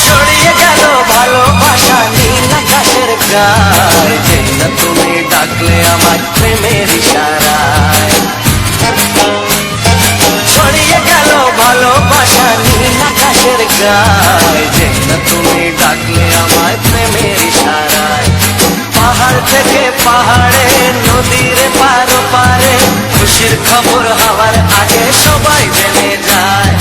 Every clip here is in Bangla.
ছড়িয়ে গেল ভালোবাসা নীল আকাশের গায়ে, যেই না তুমি ডাকলে আমার প্রেমের ইশারায়। ছড়িয়ে গেল ভালোবাসা নীল আকাশের গায়ে, যেই না তুমি ডাকলে আমার প্রেমের ইশারায়। পাহাড় থেকে পাহাড়ে, নদীর পারো পারে, খুশির খবর হওয়ার আগে সবাই জেনে যায়।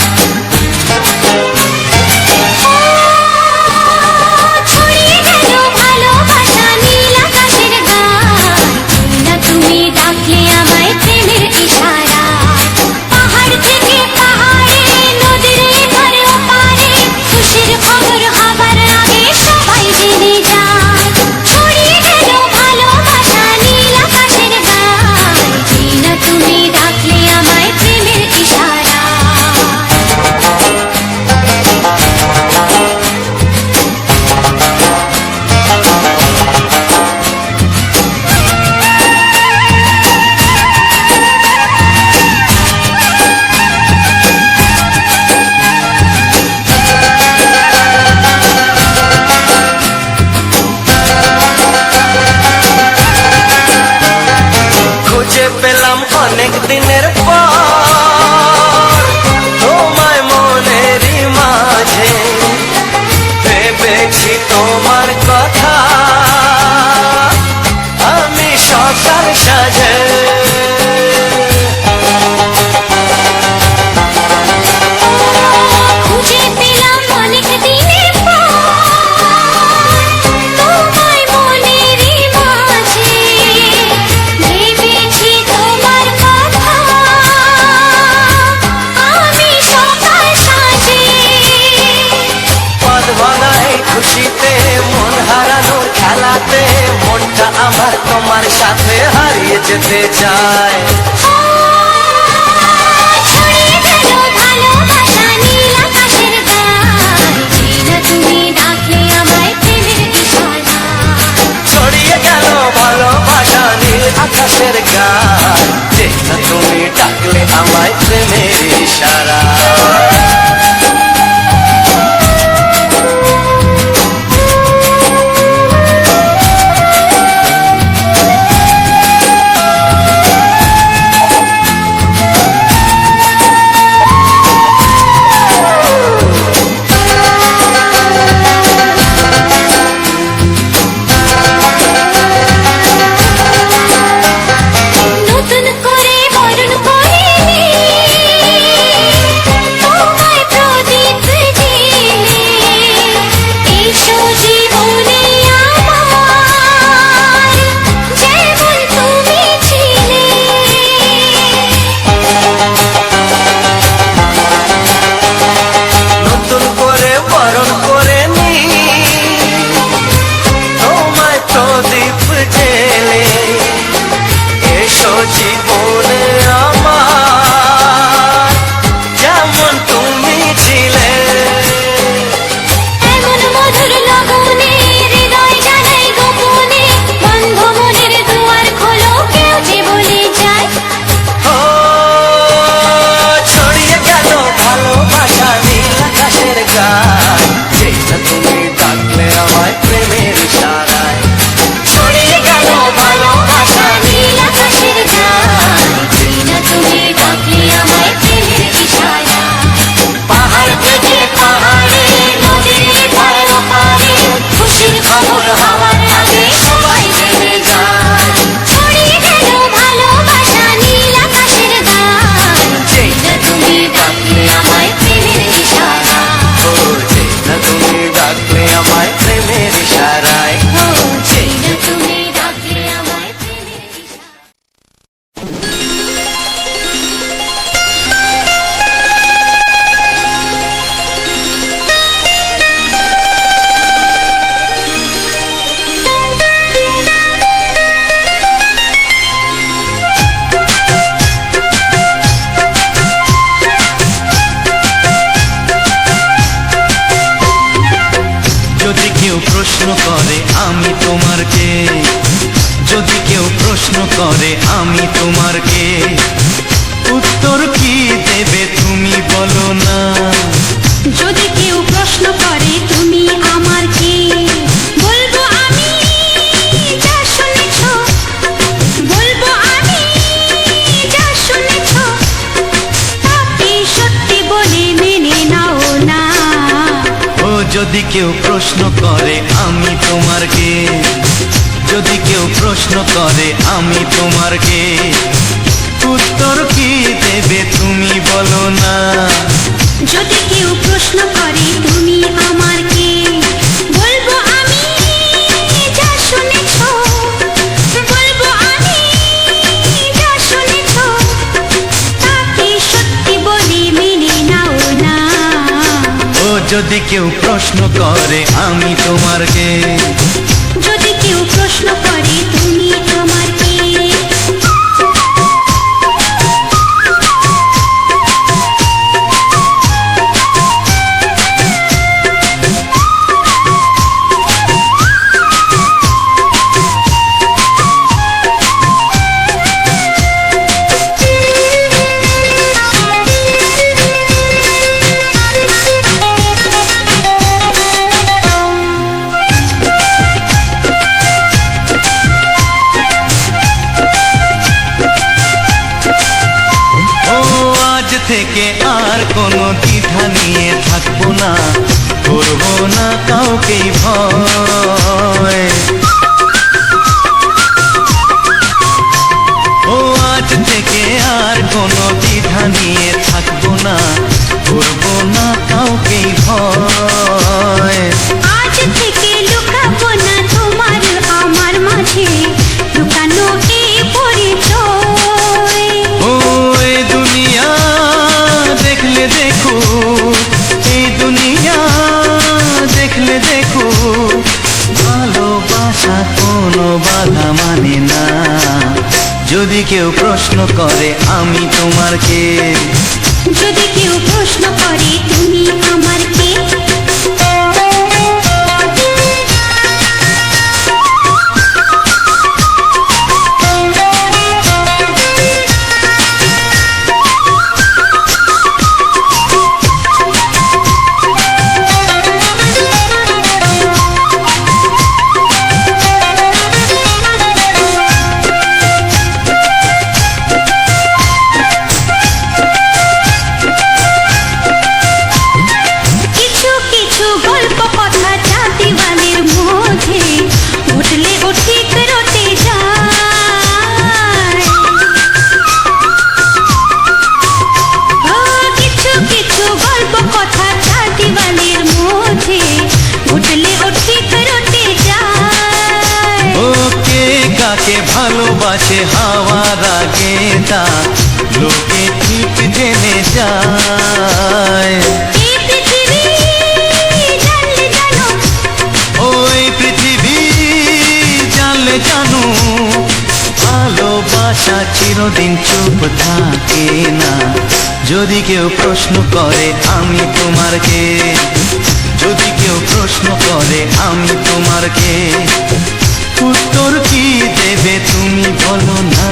পেলাম অনেক দিনের পর তোমায় মনেরই মাঝে, ভেবেছি তোমার কথা আমি সকাল সাজে। খুশিতে মন হারানোর খেলাতে মনটা আমার তোমার সাথে হারিয়ে যেতে চায়। ছড়িয়ে গেল ভালোবাসা নীল আকাশের গায়ে, যেই না তুমি ডাকলে আমায় প্রেমের ইশারা। করে আমি তোমার কে? যদি কেউ প্রশ্ন করে আমি তোমার কে, উত্তর কি দেবে তুমি বলো না? যদি কেউ প্রশ্ন করে তুমি আমার কে, বলবো আমি যা শুনেছ, বলবো আমি যা শুনেছ, তাকে সত্যি বলে মেনে নাও না। ও যদি কেউ প্রশ্ন করে আমি তোমার কে, যদি কেউ প্রশ্ন করে আমি তোমার কে, উত্তর কি দেবে তুমি বলো না? যদি কেউ প্রশ্ন করে তুমি আমার কে, বলবো আমি যা শুনেছ, বলবো আমি যা শুনেছ, তাকে সত্যি বলে মেনে নাও না। ও যদি কেউ প্রশ্ন করে আমি তোমার কে, যদি কেউ প্রশ্ন করে তুমি আমার কে। থেকে আর কোনো দ্বিধা নিয়ে থাকবো না, করবো না কাউকেই ভয়। ও আজ থেকে আর কোনো দ্বিধা নিয়ে থাকবো না, করবো না কাউকেই ভয়। আজ থেকে লুকাবো না তোমার আমার মাঝে লুকানো এই পরিচয়। ও এই দুনিয়া দেখলে দেখো, এই দুনিয়া দেখলে দেখো, ভালোবাসা কোনো বাধা মানে না। যদি কেউ প্রশ্ন করে আমি তোমার কে, যদি কেউ প্রশ্ন করে তুমি আমার কে। ভালোবাসে হাওয়ার আগে তা লোকে ঠিক জেনে যায়। ওই পৃথিবী জানলে জানো, ভালোবাসা চিরদিন চুপ থাকে না। যদি কেউ প্রশ্ন করে আমি তোমার কে, যদি কেউ প্রশ্ন করে আমি তোমার কে, উত্তর কি দেবে তুমি বলো না?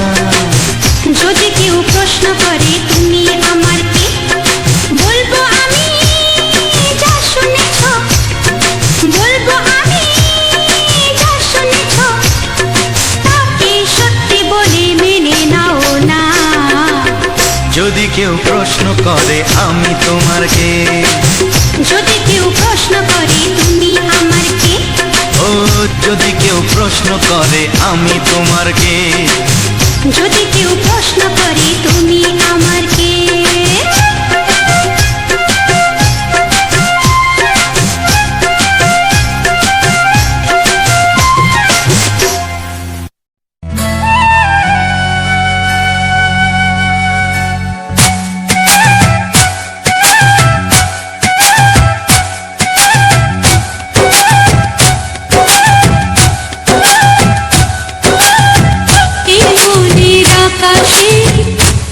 যদি কেউ প্রশ্ন করে তুমি আমার কে, বলবো আমি যা শুনেছ, বলবো আমি যা শুনেছ, তাকে সত্যি বলে মেনে নাও না। যদি কেউ প্রশ্ন করে আমি তোমার কে, যদি কেউ প্রশ্ন করে তুমি আমার কে, ও যদি কেউ প্রশ্ন করে আমি তোমার কে, যদি কেউ প্রশ্ন করে তুমি আমার কে।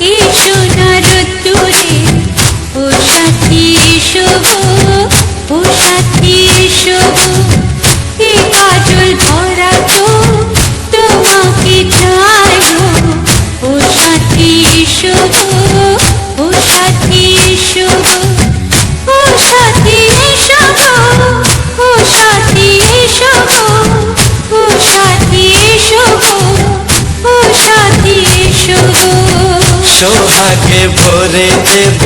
এই সোহাগে ভরে দেব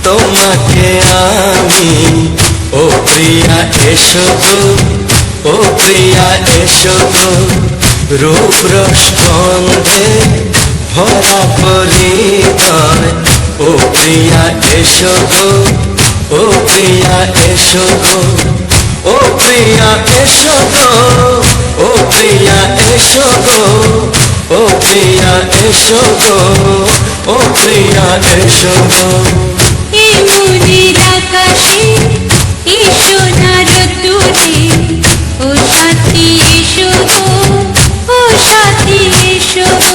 তোমাকে আমি। ও প্রিয়া এসো গো, ও প্রিয়া এসো গো, রূপ রস গন্ধে ভরা পরিতয়। ও প্রিয়া এসো গো, ও প্রিয়া এসো গো, ও প্রিয়া এসো গো, ও প্রিয়া এসো গো, ও প্রিয়া এসো গো, ও প্রিয়া এসো গো। এই মনের আকাশে এই সোনার রোদ্দুরে, ও সাথী এসো গো, ও সাথী এসো গো।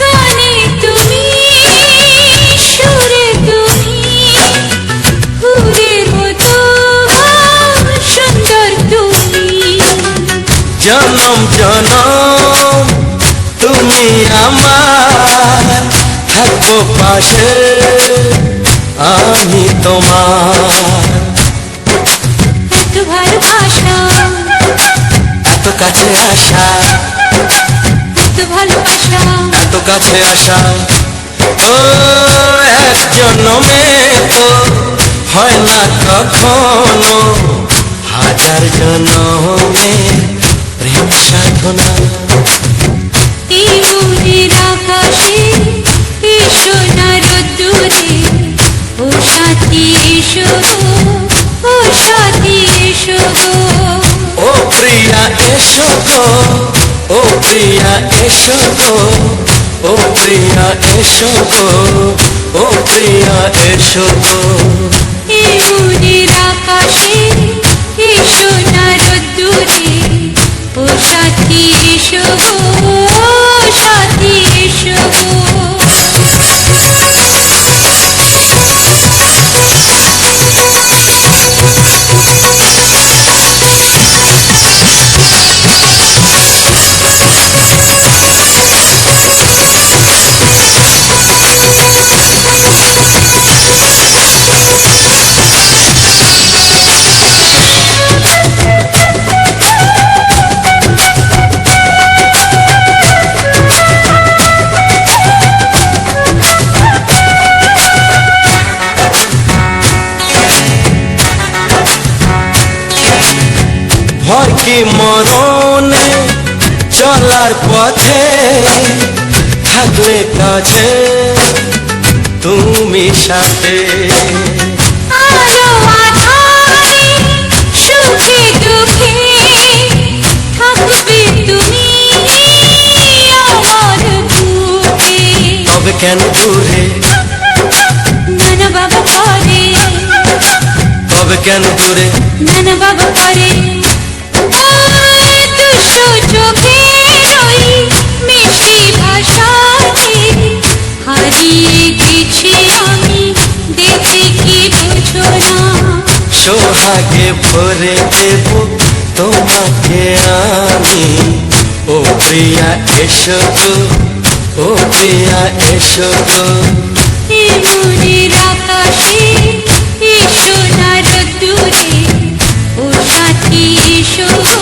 গানে তুমি, সুরে তুমি, ফুলের মতো সুন্দর তুমি। জনম জনম তুমি আমার, থাকবো পাশে আমি তোমার। এত ভালোবাসা, এত কাছে আসা, এত ভালোবাসা, এত কাছে আসা, ও এক জন্মে তো হয় না কখনো, হাজার জন্মে প্রেম সাধনা। এই মনের আকাশে এই সোনার রোদ্দুরে, ও সাথী এসো গো, ও সাথী এসো গো। ও প্রিয়া এসো গো, ও প্রিয়া এসো গো, ও প্রিয়া এসো গো, ও প্রিয়া এসো গো। এই মনের আকাশে এই সোনার রোদ্দুরে, ও সাথী এসো গো, ও সাথী এসো গো। ভয় কি মরণে চলার পথে, থাকলে কাছে তুমি সাথে। আলো আঁধারে, সুখে দুঃখে, থাকবে তুমি আমার বুকে। তবে কেন দূরে, নানা বাবা করে, তবে কেন দূরে, নানা বাবা করে। দুশো চোখের ওই মিষ্টি ভাষাতে হারিয়ে গেছি আমি, দেখে কি বুঝো না। সোহাগে ভরে দেব তোমাকে আমি। ও প্রিয়া এসো গো, ও প্রিয়া এসো গো, এই মনের আকাশে এই সোনার রোদ্দুরে, ও সাথী এসো গো,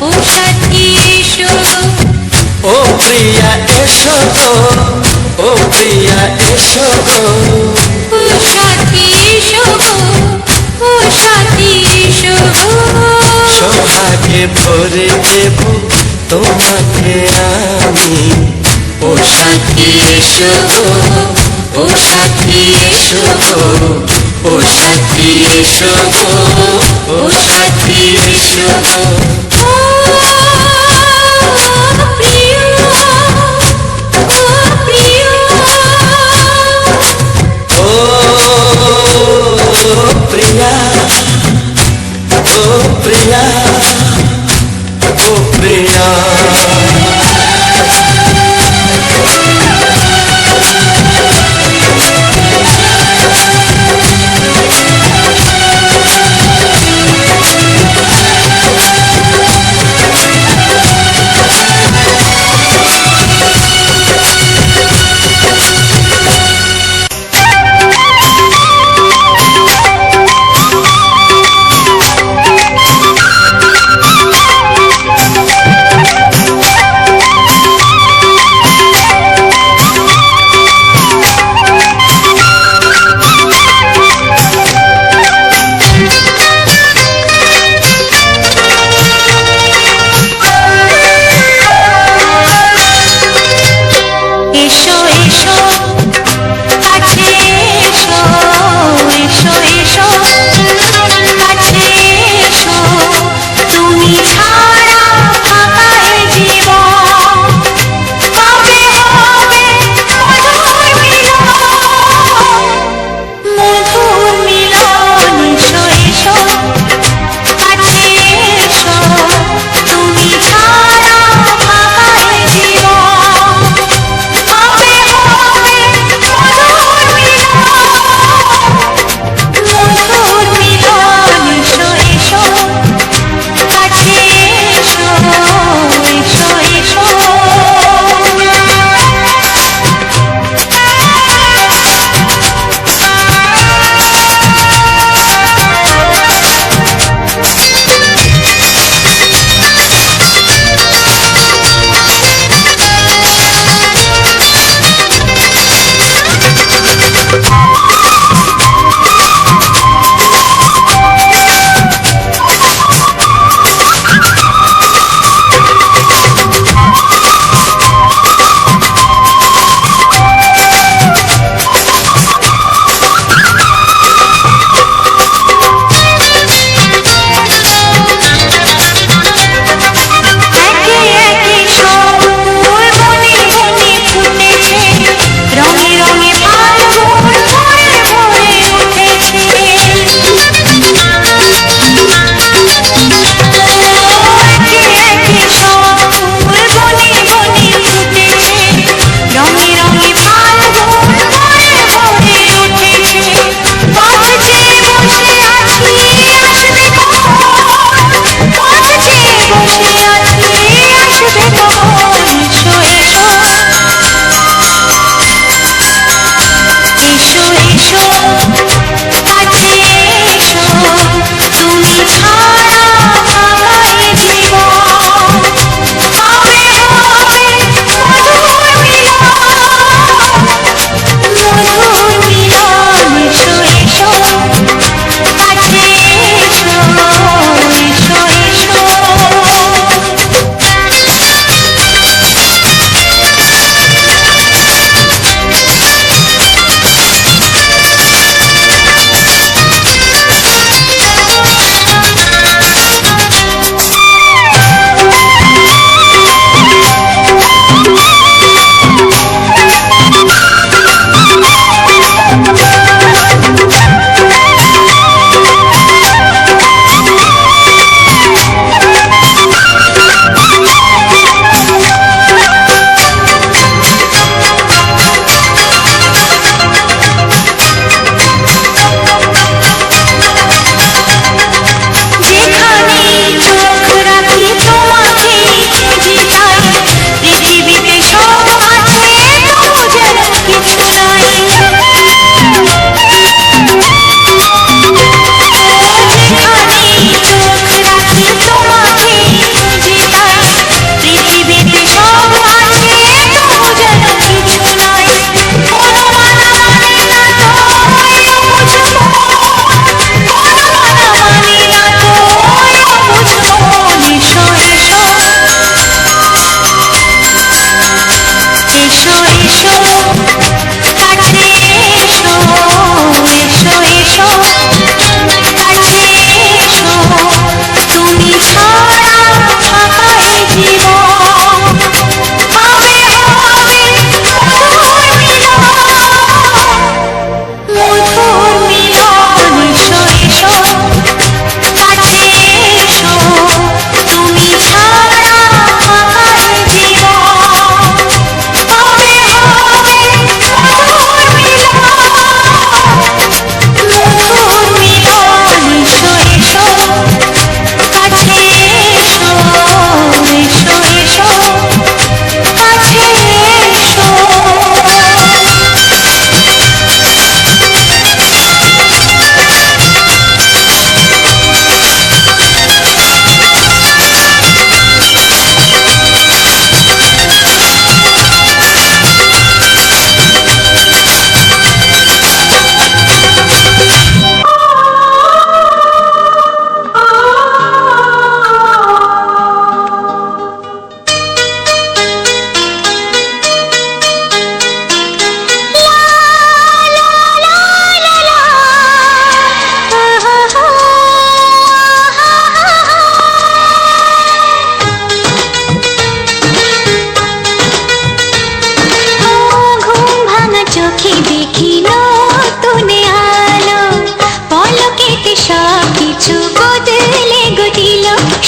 ও সাথী এসো গো। ও প্রিয়া এসো গো, ও প্রিয়া এসো গো, ও সাথী এসো গো, ও সাথী এসো গো। সোহাগে ভরে দেব তোমাকে আমি। ও সাথী এসো গো, ও সাথী এসো গো, ও সাথী এসো গো, ও সাথী এসো গো। ও প্রিয়, ও প্রিয়, ও প্রিয়া, ও প্রিয়া, ও প্রিয়া।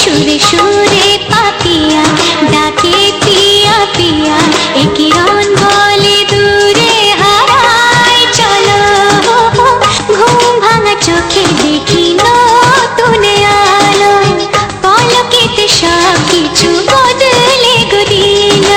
সুরে সুরে পাপিয়া ডাকে পিয়া পিয়া এ কিরণ বলে দূরে হারায় চলো ঘুম ভাঙা চোখে দেখি নতুন আলো পলকেতে সব কিছু বদলে গো দিল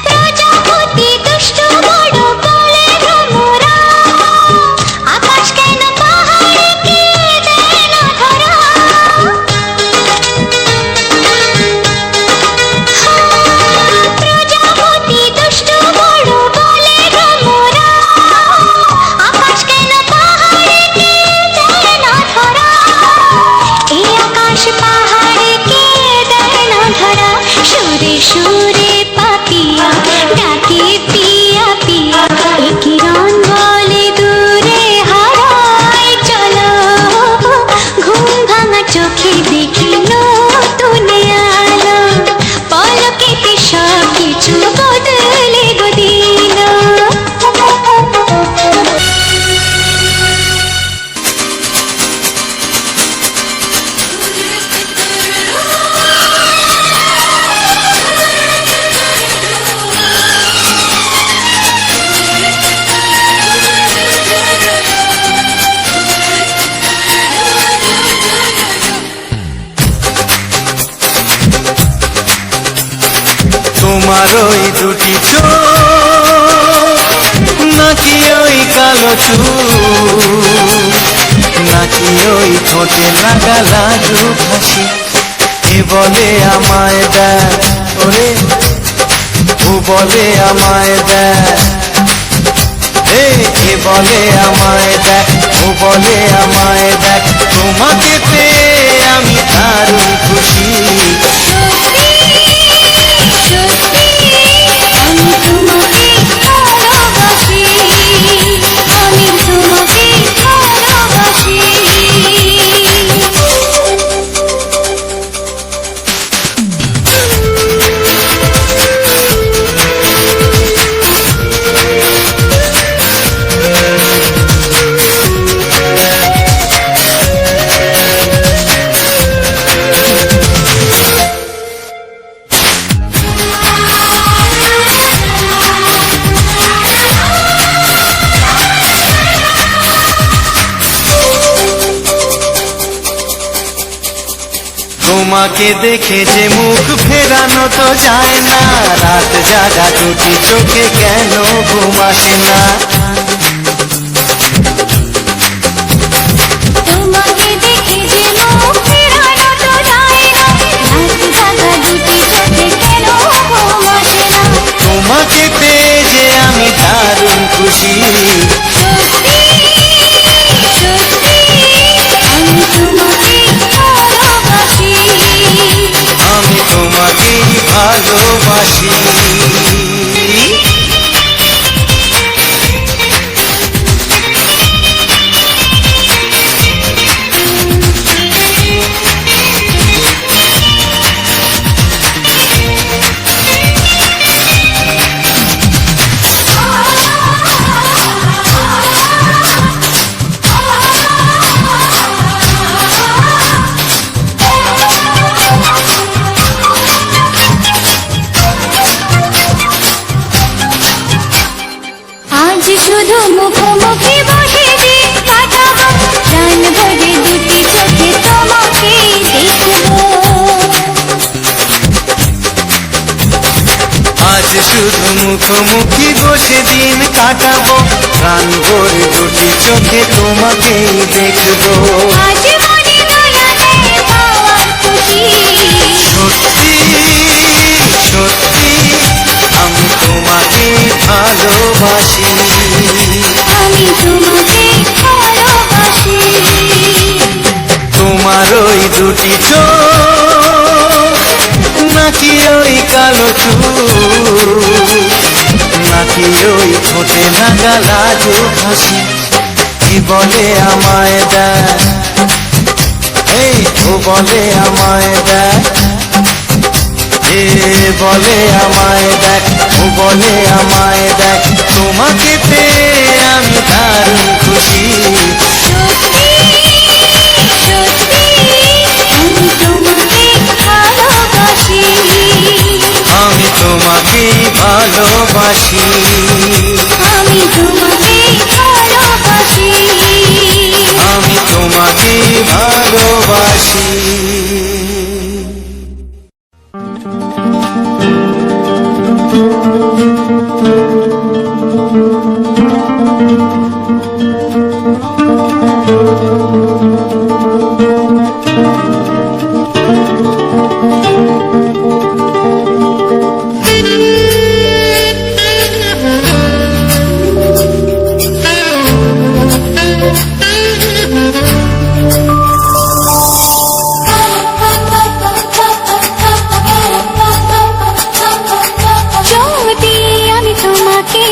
প্রজাপতি দুষ্ট বড় বলে ভ্রমরা আকাশ কেন পাহাড়কে দেয় না ধরা প্রজাপতি দুষ্ট বড় বলে ভ্রমরা আকাশ কেন পাহাড়কে দেয় না ধরা এই আকাশ পাহাড়কে দেয় না ধরা সুরে সুরে পাপিয়া ডাকে পিয়া পিয়া এ কিরণ বলে দূরে হারায় চলো ঘুম ভাঙা চোখে দেখি নতুন আলো পলকেতে সব কিছু বদলে গো দিল তোমার ওই দুটি চোখ নাকি ওই কালো চুল নাকি ওই ঠোঁটে লাগা লাজু হাসি এ বলে আমায় দেখ ওরে ও বলে আমায় দেখ এ বলে আমায় দেখ ও বলে আমায় দেখ তোমাকে পেয়ে আমি দারুণ খুশি আমি তোমাকে ভালোবাসি আমি তোমাকে ভালোবাসি তোমাকে দেখে যে মুখ ফেরানো তো যায় না রাত জাগা দুটি চোখে কেন ঘুম আসে না তোমাকে দেখে যে মুখ ফেরানো তো যায় না রাত জাগা দুটি চোখে কেন ঘুম আসে না তোমাকে পেয়ে যে আমি দারুণ খুশি সত্যি সত্যি আমি তোমাকে ভালোবাসি আমি তোমাকেই ভালোবাসি আজ শুধু মুখোমুখি বসে দিন কাটাবো প্রাণ ভরে দুটি চোখে তোমাকে দেখবো আজ শুধু মুখোমুখি বসে দিন কাটাবো প্রাণ ভরে দুটি চোখে তোমাকেই দেখবো আজ মনে দোলাতে পাওয়ার খুশি সত্যি সত্যি আমি তোমাকেই ভালোবাসি আমি তোমাকে ভালোবাসি তোমার ওই দুটি চোখ নাকি ওই কালো চুল নাকি ওই ঠোঁটে লাগা লাজুক হাসি কি বলে আমায় দেখ, এই ও বলে আমায় দেখ, এ বলে আমায় দেখ, ও বলে আমায় দেখ, তোমাকে পেয়ে আমি দারুণ খুশি। সত্যি সত্যি আমি তোমাকে ভালোবাসি, আমি তোমাকেই ভালোবাসি, আমি তোমাকে ভালোবাসি। আমি তোমাকেই ভালোবাসি। যদি আমি তোমাকে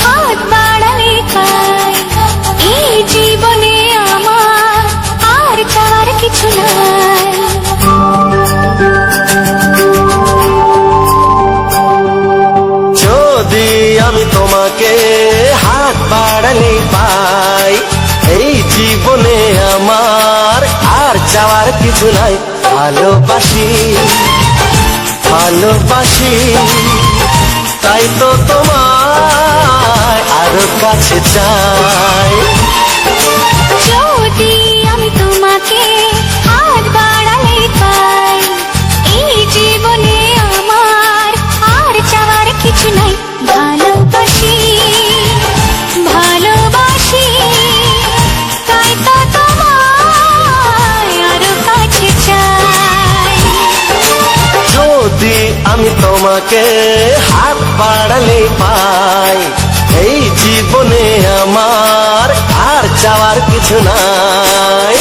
হাত বাড়ালে পাই, এই জীবনে আমার আর চাওয়ার কিছু নাই। যদি আমি তোমাকে হাত বাড়ালে পাই, এই জীবনে আমার আর চাওয়ার কিছু নাই। ভালোবাসি ভালোবাসি, তাই তো তোমায় আরো কাছে চাই। যদি আমি তোমাকে হাত বাড়ালে পাই, এই জীবনে আমার আর চাওয়ার কিছু নাই। ভালোবাসি ভালোবাসি, তাই তো তোমায় আরো কাছে চাই। যদি আমি তোমাকে হাত বাড়ালে পাই, এই জীবনে আমার আর চাওয়ার কিছু নাই।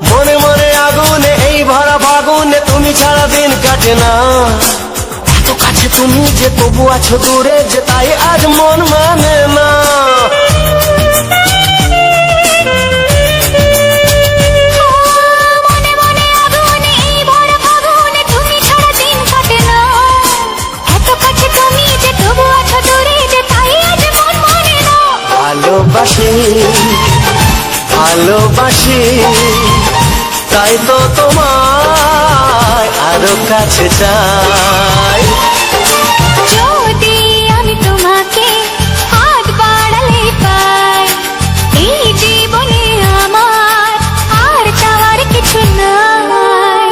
মনে মনে আগুনে এই ভরা ফাগুনে তুমি ছাড়া দিন কাটে না। এত কাছে তুমি যে তবু আছো দূরে, যে তাই আজ মন মানে না। মনে মনে আগুনে এই ভরা ফাগুনে তুমি ছাড়া দিন কাটে না। এত কাছে তুমি যে তবু আছো দূরে, যে তাই আজ মন মানে না। ভালোবাসি ভালোবাসি, তাই তো তোমায় আরো কাছে চাই। যদি আমি তোমাকে হাত বাড়ালে পাই, এই জীবনে আমার আর চাওয়ার কিছু নাই।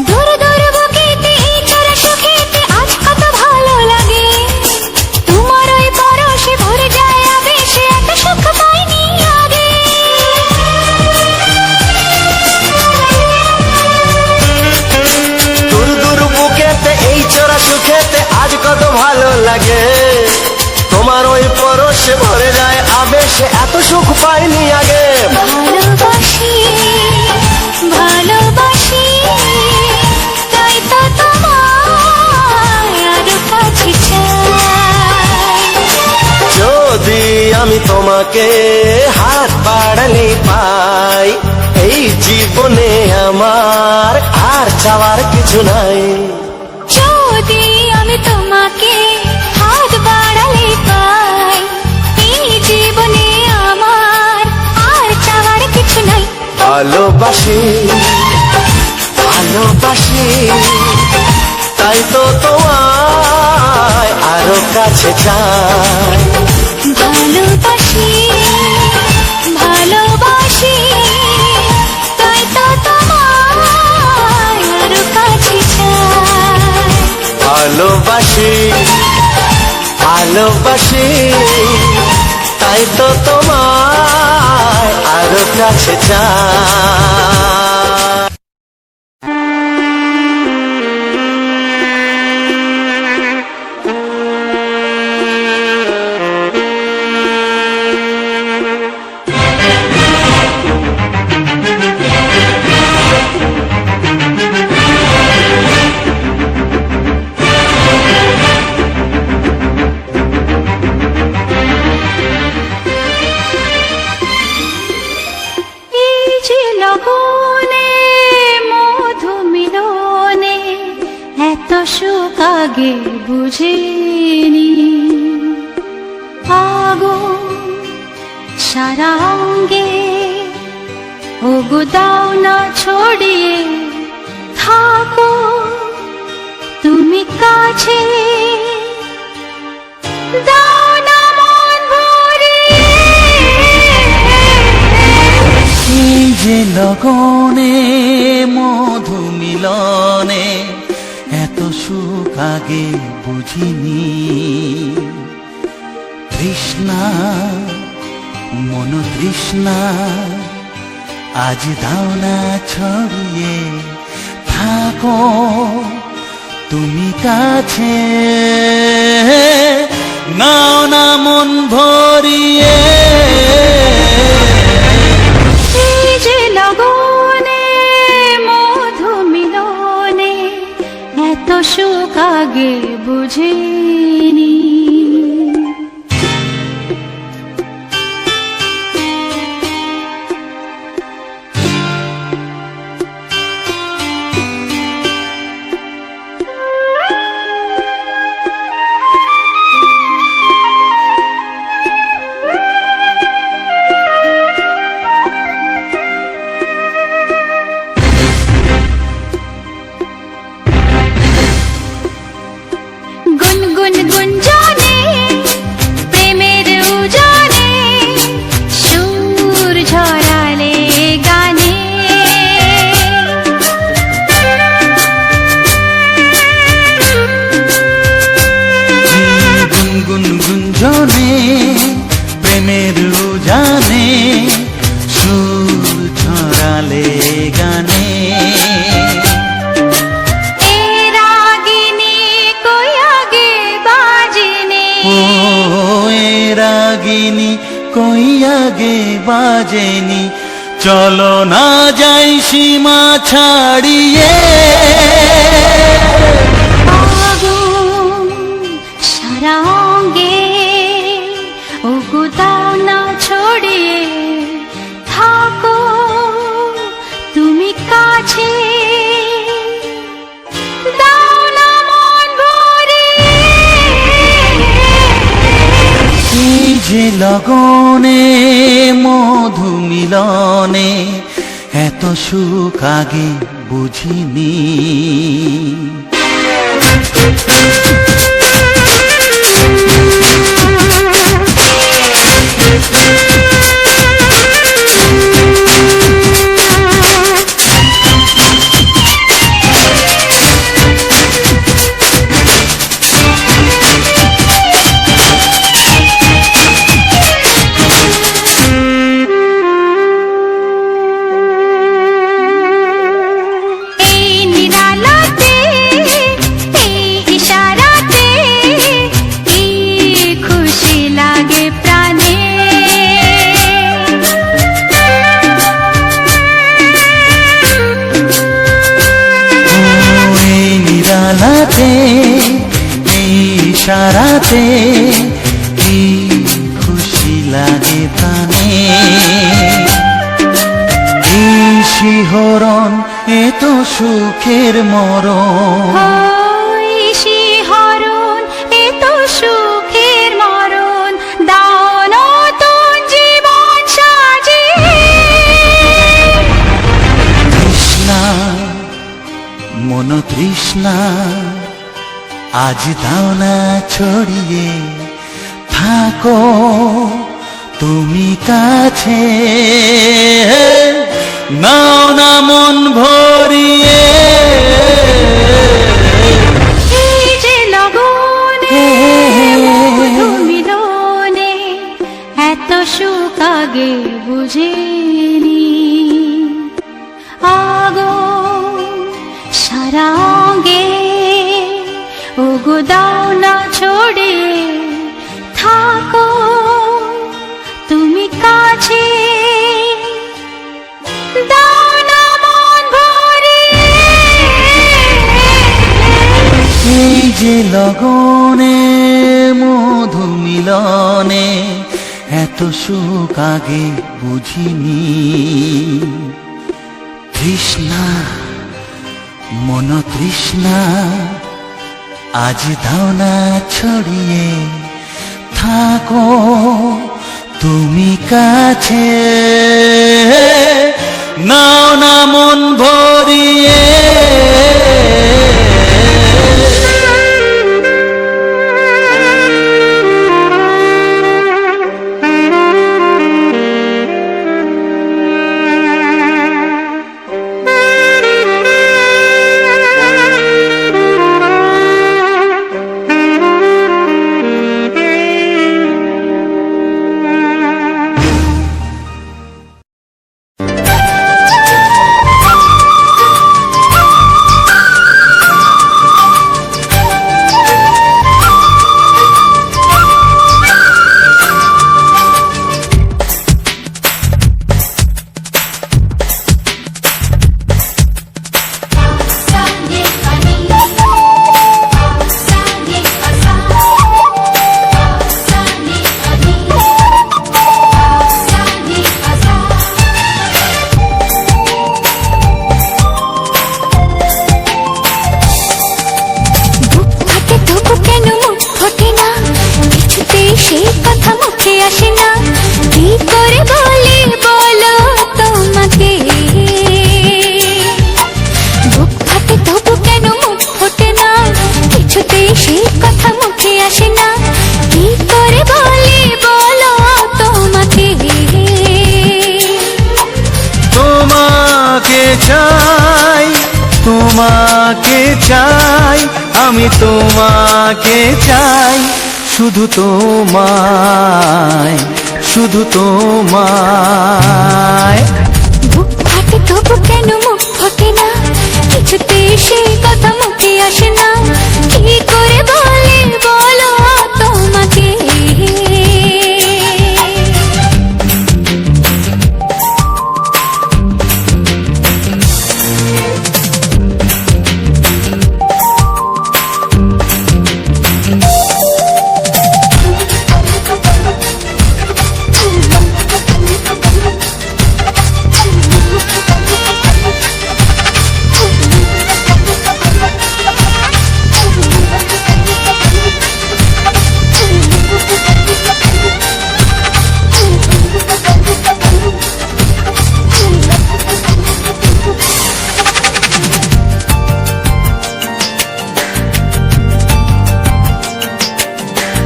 দূর দূর বুকেতে এই চড়া সুখেতে আজ কত ভালো লাগে। তোমার ওই পরশে ভরে যায় আবেশে, এত সুখ পাইনি আগে। দূর দূর বুকেতে এই চড়া সুখেতে আজ কত ভালো লাগে। তোমার ওই পরশে ভরে যায় আবেশে, এত সুখ পাইনি আগে। ভালোবাসি ভালোবাসি, তাই তো তোমায় আরো কাছে চাই। যদি আমি তোমাকে হাত বাড়ালে পাই, এই জীবনে আমার আর চাওয়ার কিছু নাই। যদি আমি তোমাকে হাত বাড়ালে পাই, এই জীবনে আমার আর চাওয়ার কিছু নাই। ভালোবাসি ভালোবাসি, তাই তো তোমায় আরো কাছে চাই। ভালোবাসি ভালোবাসি, তাই তো তোমায় আরো কাছে চাই। ভালোবাসি ভালোবাসি, তাই তো তোমায় আরো কাছে চাই। এই যে লগনে মধু মিলনে এত সুখ আগে বুঝিনি। আগুন সারা অঙ্গে ওগো দাও না ছড়িয়ে, থাকো তুমি কাছে, দাও না মন ভরিয়ে। এই যে লগনে মধু মিলনে এত সুখ আগে বুঝিনি। তৃষ্ণা মন তৃষ্ণা আজ দাও না ছড়িয়ে, থাকো তুমি কাছে, নাও না মন ভরিয়ে। এই যে লগনে মধু মিলনে এত সুখ আগে বুঝিনি। গুনগুন গুঞ্জনে প্রেমের উজানে সুর ঝরালে গানে। গুনগুন গুঞ্জনে প্রেমের উজানে সুর ছড়ালে গানে। এ রাগিনী কই আগে বাজেনি, ও এ রাগিনী কই আগে বাজেনি, চলো না যাই সীমা ছাড়িয়ে। আগুন সারা অঙ্গে ওগো দাও না ছড়িয়ে, থাকো তুমি কাছে, দাও না মন ভরিয়ে। এই যে লগনে মধু মিলনে এত সুখ আগে বুঝিনি। এই নিরালাতে এই ইশারাতে কি খুশি লাগে প্রাণে। এই নিরালাতে এই ইশারাতে কি খুশি লাগে প্রাণে। এই শিহরণ এ তো সুখের মরণ। ওই শিহরণ এ তো সুখের মরণ, দাও নতুন জীবন সাজিয়ে। মন তৃষ্ণা আজ দাও না ছড়িয়ে, থাকো তুমি কাছে, নাও না মন ভরিয়ে। এই যে লগনে মধু মিলনে এত সুখ আগে বুঝিনি, আগুন সারা অঙ্গে ওগো দাও না ছড়িয়ে, থাকো তুমি কাছে, দাও না মন ভরিয়ে। এই যে লগনে মধু মিলনে এত সুখ আগে বুঝিনি, তৃষ্ণা মন তৃষ্ণা আজ দাও না ছড়িয়ে, থাকো তুমি কাছে, নাও না মন ভরিয়ে। তোমাকে চাই, আমি তোমাকে চাই, শুধু তোমায়, শুধু তোমায়। বুক ফাটে তবু কেন মুখ ফোটে না, কিছুতে সেই কথা মুখে আসে না, কি করে বলে বলো তোমাকে।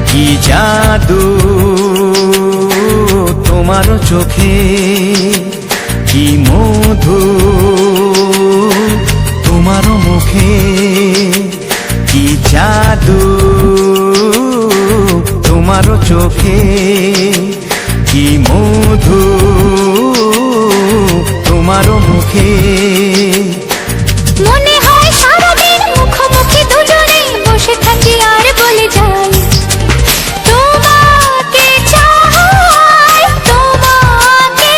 কি জাদু তোমার চোখে, কি মধু তোমার মুখে, কি জাদু তোমার চোখে, কি মধু তোমার মুখে। মনে হয় সারাদিন মুখোমুখি দুজনে বসে থাকি আর বলে যাই, তোমাকে চাই, তোমাকে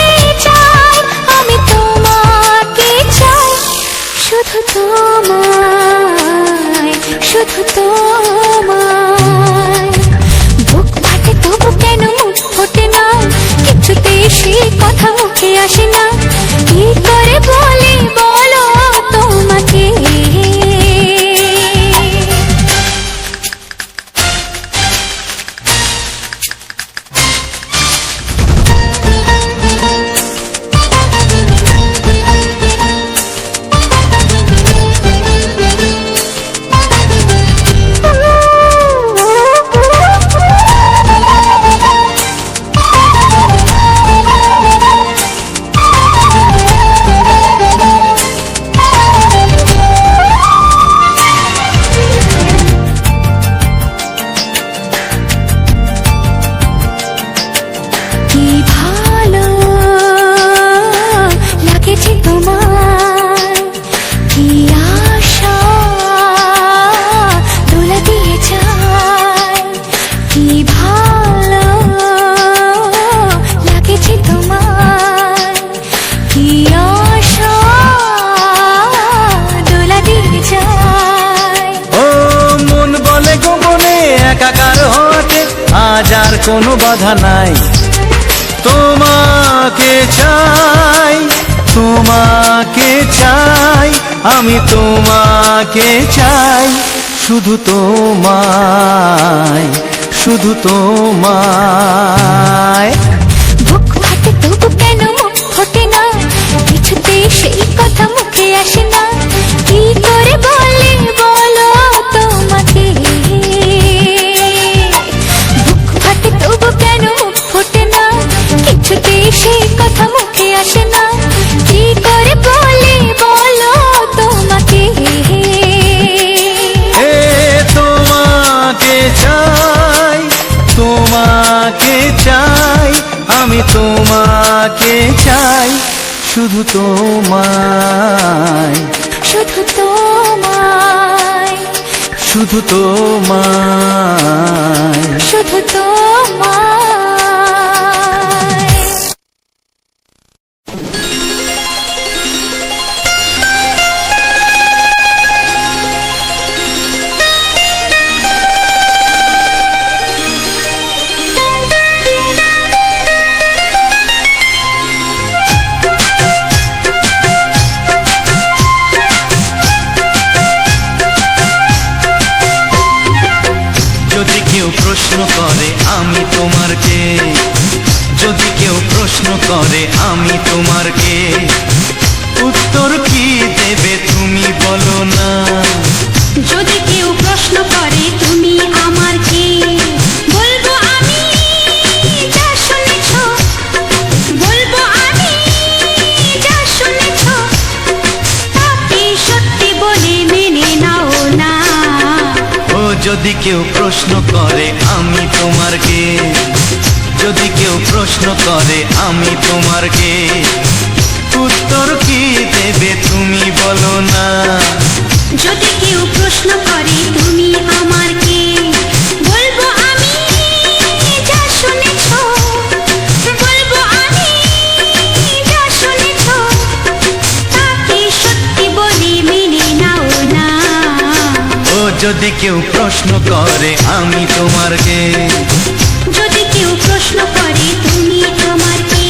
চাই, আমি তোমাকে চাই, শুধু তোমায়, শুধু তোমায়। বুক ফাটে তবু কেন মুখ ফোটে না, কিছুতেই সেই কথা মুখে আসে না, কি করে বলে কোনো বাধা নাই। তোমাকে চাই, তোমাকে চাই, আমি তোমাকে চাই, শুধু তোমায়, শুধু তোমায়। বুক ফাটে তবু কেন মুখ ফোটে না, কিছুতেই সেই কথা মুখে আসে না, কি করে বলে বলো তোমাকে। বুক ফাটে তবু কেন মুখ ফোটে না, কিছুতেই সেই কথা মুখে আসে না, কি করে বলে বলো তোমাকে। এ তোমাকে চাই, তোমাকে চাই, আমি তোমাকে চাই, শুধু তোমায়, শুধু তোমায়, শুধু তোমায়। শুধু তোমায়। যদি কেউ প্রশ্ন করে আমি তোমার কে, যদি কেউ প্রশ্ন করে আমি তোমার কে, উত্তর কি দেবে তুমি বলো না। যদি কেউ প্রশ্ন করে তুমি আমার কে, বলবো আমি যা শুনেছ, বলবো আমি যা শুনেছ, তাকে সত্যি বলে মেনে নাও না। ও যদি কেউ প্রশ্ন করে আমি তোমার কে, যদি কেউ প্রশ্ন করে আমি তোমার কে, উত্তর কি দেবে তুমি বলো না। যদি কেউ প্রশ্ন করে তুমি আমার কে, বলবো আমি যা শুনেছ, বলবো আমি যা শুনেছ, তাকে সত্যি বলে মেনে নাও না। ও যদি কেউ প্রশ্ন করে আমি তোমার কে, যদি কেউ প্রশ্ন করে তুমি আমার কে।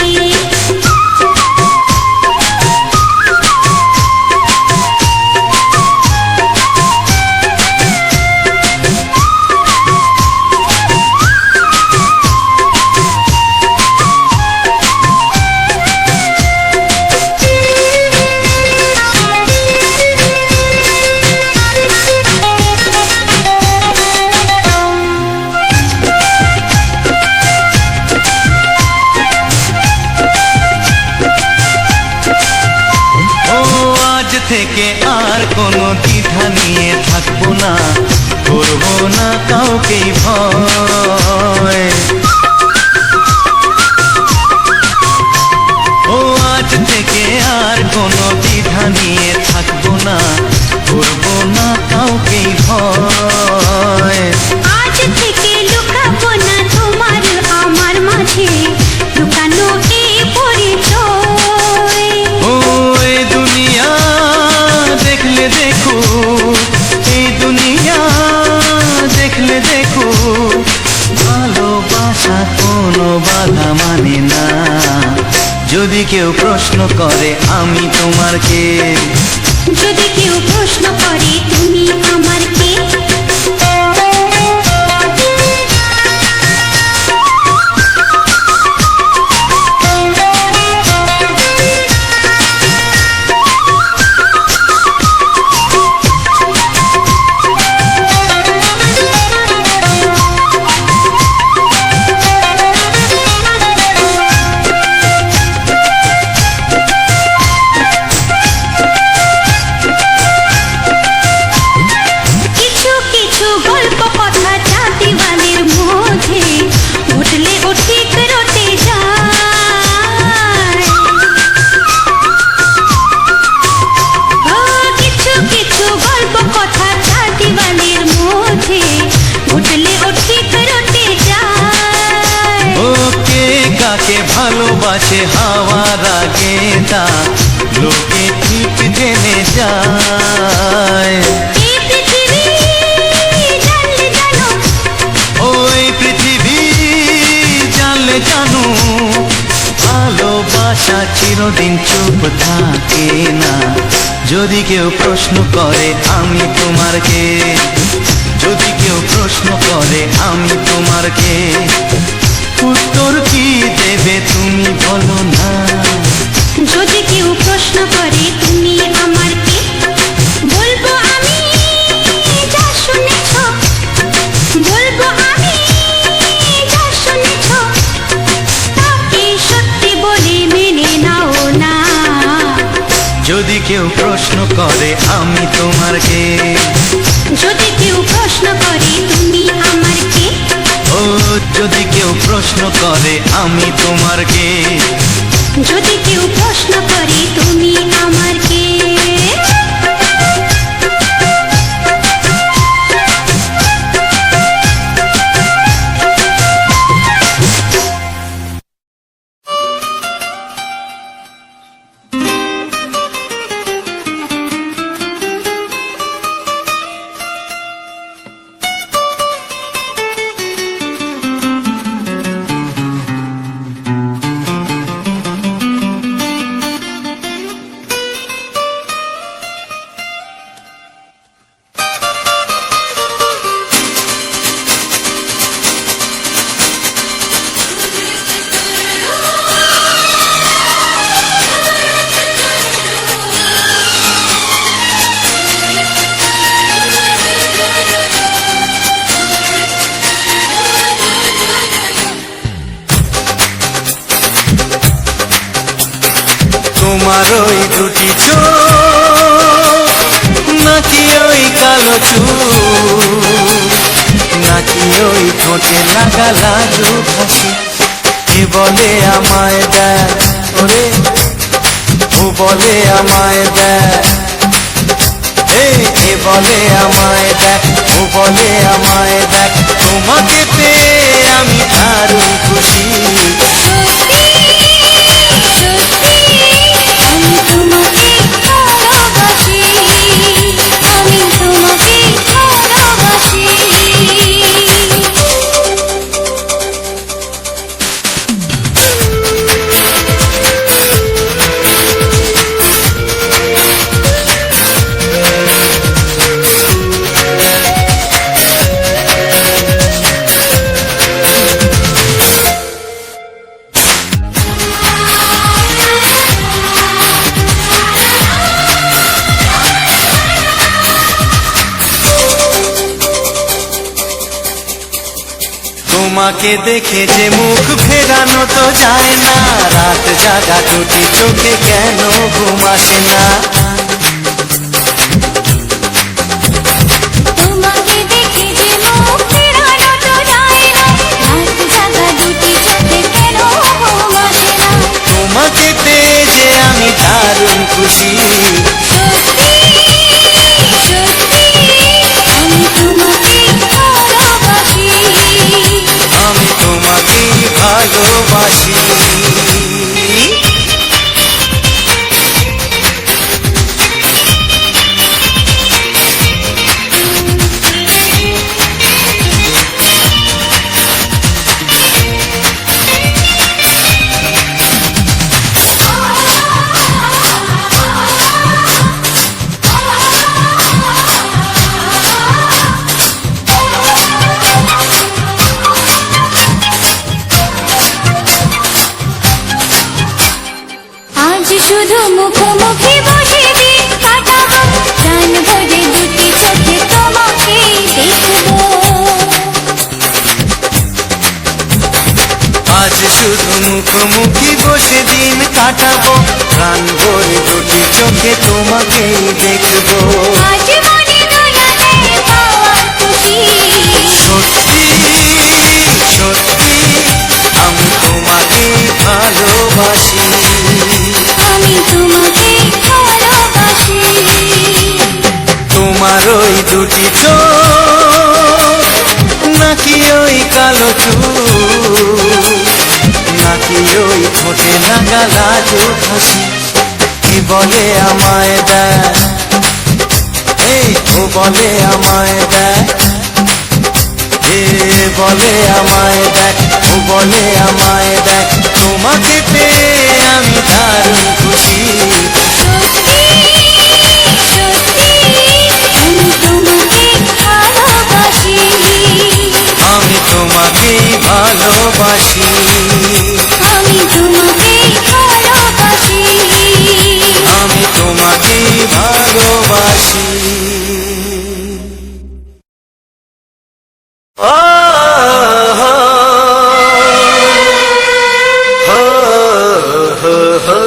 থেকে আর কোনো দ্বিধা নিয়ে থাকবো না, করবো না কাউকেই ভয়। ও আজ থেকে আর কোনো দ্বিধা নিয়ে থাকবো না, করবো না কাউকেই ভয়। আজ থেকে লুকাবো না তোমার আমার মাঝে, লুকানো এই পরিচয়। ও এই দুনিয়া দেখলে দেখো, এই দুনিয়া দেখলে দেখো, ভালোবাসা কোনো বাধা মানে না। যদি কেউ প্রশ্ন করে আমি তোমার কে, যদি কেউ প্রশ্ন করে তুমি আমার কে। ভালোবাসে হাওয়ার আগে তা লোকে ঠিক জেনে যায়। এই পৃথিবী জানলে জানো, ওই পৃথিবী একদিন চুপ থাকে না। যদি কেউ প্রশ্ন করে আমি তোমার কে, যদি কেউ প্রশ্ন করে আমি তোমার কে, উত্তর কি দেবে তুমি বলো না। যদি কেউ প্রশ্ন করে তুমি আমার কে, বলবো আমি যা শুনেছ, বলবো আমি যা শুনেছ, তাকে সত্যি বলে মেনে নাও না। যদি কেউ প্রশ্ন করে আমি তোমার কে, যদি কেউ প্রশ্ন করে তুমি আমার কে, ও যদি কেউ প্রশ্ন করে আমি তোমার কে, যদি কেউ প্রশ্ন করে তুমি আমার কে। তোমার ওই দুটি চোখ, নাকি ওই কালো চুল, নাকি ওই ঠোঁটে লাগা লাজুক হাসি, কে বলে আমায় দেখ ওরে, ও বলে আমায় দেখ, কে বলে আমায় দেখ, ও বলে আমায় দেখ, তোমাকে পেয়ে আমি দারুণ খুশি। আমি তোমাকে ভালোবাসি, আমি তোমাকে ভালোবাসি। তোমাকে দেখে যে মুখ ফেরানো তো যায় না, রাত জাগা দুটি চোখে কেন ঘুম আসে না। তোমাকে দেখে যে মুখ ফেরানো তো যায় না, রাত জাগা দুটি চোখে কেন ঘুম আসে না। তোমাকে পেয়ে যে আমি দারুণ খুশি। সত্যি সত্যি আমি তোমাকে ভালোবাসি, আমি তোমাকে ভালোবাসি। আজ শুধু মুখোমুখি বসে দিন কাটাবো, প্রাণ ভরে দুটি চোখে তোমাকে দেখবো। আজ শুধু মুখোমুখি বসে দিন কাটাবো, প্রাণ ভরে দুটি চোখে তোমাকেই দেখবো। আজ মনে দোলালে পাওয়া খুশি, সত্যি সত্যি আমি তোমাকে ভালোবাসি। আমি তোমাকে ভালোবাসি। তোমার ওই দুটি চোখ, নাকি ওই কালো চুল, নাকি ওই ঠোঁটে লাগা লাজুক হাসি, কে বলে আমায় দেখ, ও বলে আমায় দেখ, বলে আমায় দেখ, ও বলে আমায় দেখ, তোমাকে পেয়ে আমি দারুণ খুশি। সত্যি সত্যি আমি তোমাকে ভালোবাসি, আমি তোমাকেই ভালোবাসি, আমি তোমাকে ভালোবাসি, আমি তোমাকেই ভালোবাসি। ও হো হো হো হো হো।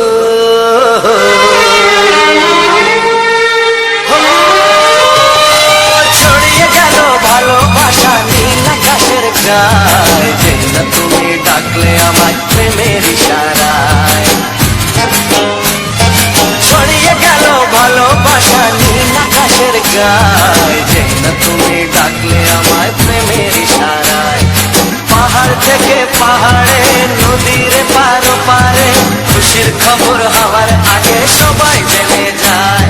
ছড়িয়ে গেল ভালোবাসা নীল আকাশের গায়ে, যেই না তুমি ডাকলে আমায় প্রেমের ইশারায়। ছড়িয়ে গেল ভালোবাসা নীল আকাশের গায়ে, যেই না তুমি ডাকলে আমায় প্রেমের ইশারায়। পাহাড় থেকে পাহাড়ে, নদীর পারো পারে, খুশির খবর হওয়ার আগে সবাই জেনে যায়।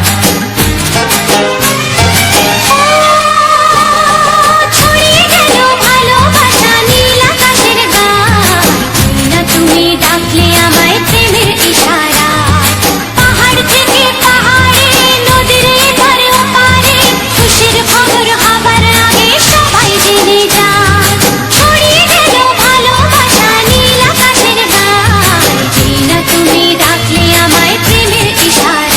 ছড়িয়ে গেল ভালোবাসা নীল আকাশের গায়ে, না তুমি ডাকলে আমায় প্রেমের ইশারায়। পাহাড় থেকে পাহাড়ে, নদীর এপারে ওপারে, খুশির খবর হবার আগে সবাই জেনে যায়। ছড়িয়ে গেল ভালোবাসা নীল আকাশের গায়ে, না তুমি ডাকলে আমায় প্রেমের ইশারায়।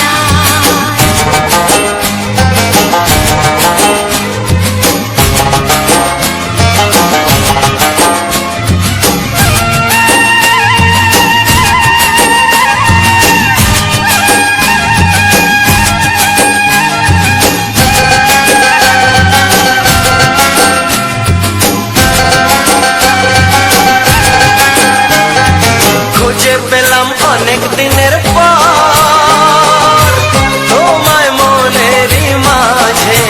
খুঁজে পেলাম অনেক দিনের পর তোমায় মনেরই মাঝে,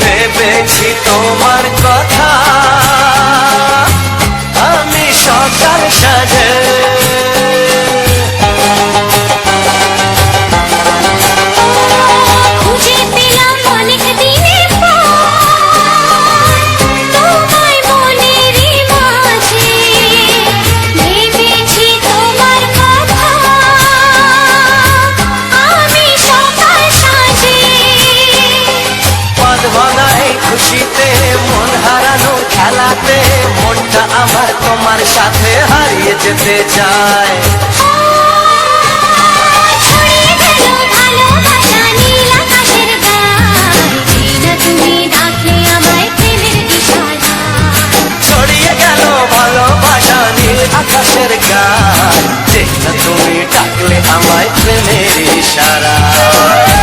ভেবেছি তোমার কথা আমি সকাল সাজে। খুঁজে পেলাম অনেক দিনের পর তোমায় মনেরই মাঝে, ভেবেছি তোমার কথা আমি সকাল সাজে। পদ ভাঙা এই খুশিতে, মন হারানো খেলাতে, মনটা আমার তোমার সাথে হারিয়ে যেতে চায়। ছড়িয়ে গেল ভালোবাসা নীল আকাশের গায়ে, না তুমি ডাকলে আমায় প্রেমের ইশারায়। ছড়িয়ে গেল ভালোবাসা নীল আকাশের গায়ে, যেই না তুমি ডাকলে আমায় প্রেমের ইশারায়।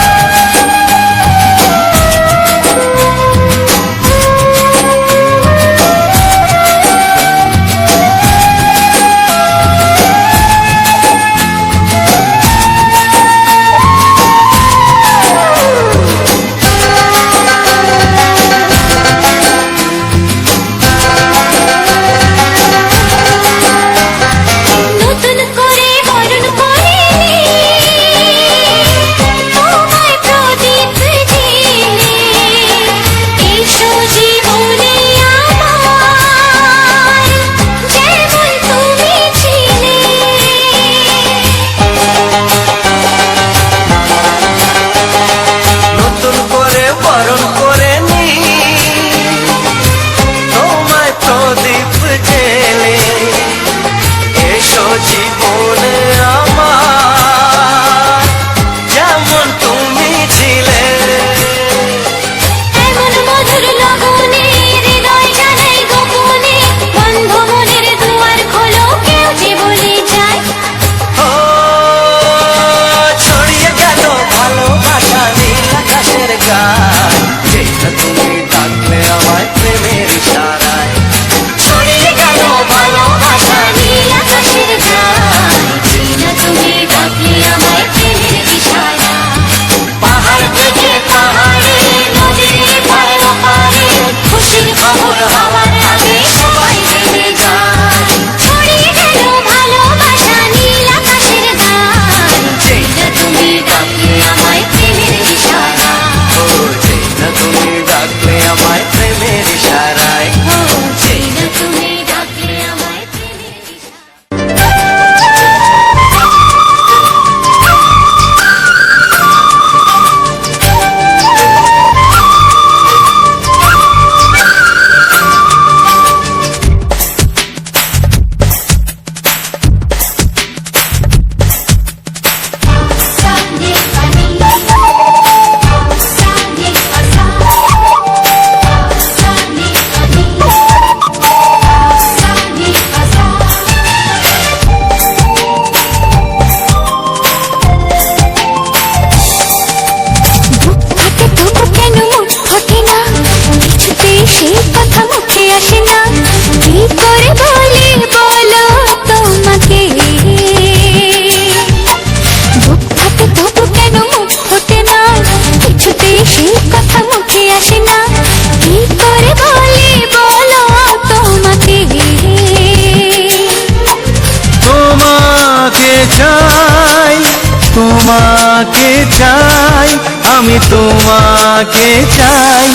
আমি তোমাকে চাই,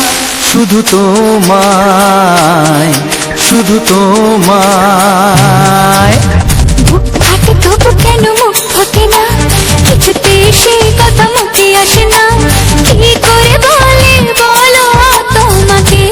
শুধু তোমায়, শুধু তোমায়। বুক ফাটে তবু কেন মুখ ফোটে না, কিছুতে সেই কথা মুখে আসে না, কি করে বলে বলো তোমাকে।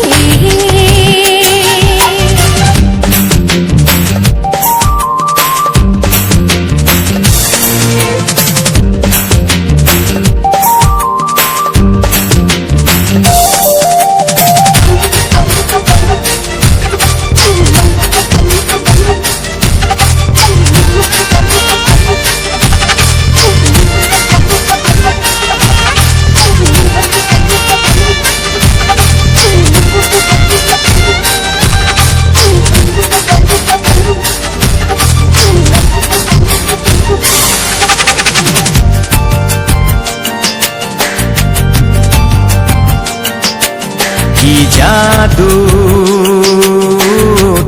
কি জাদু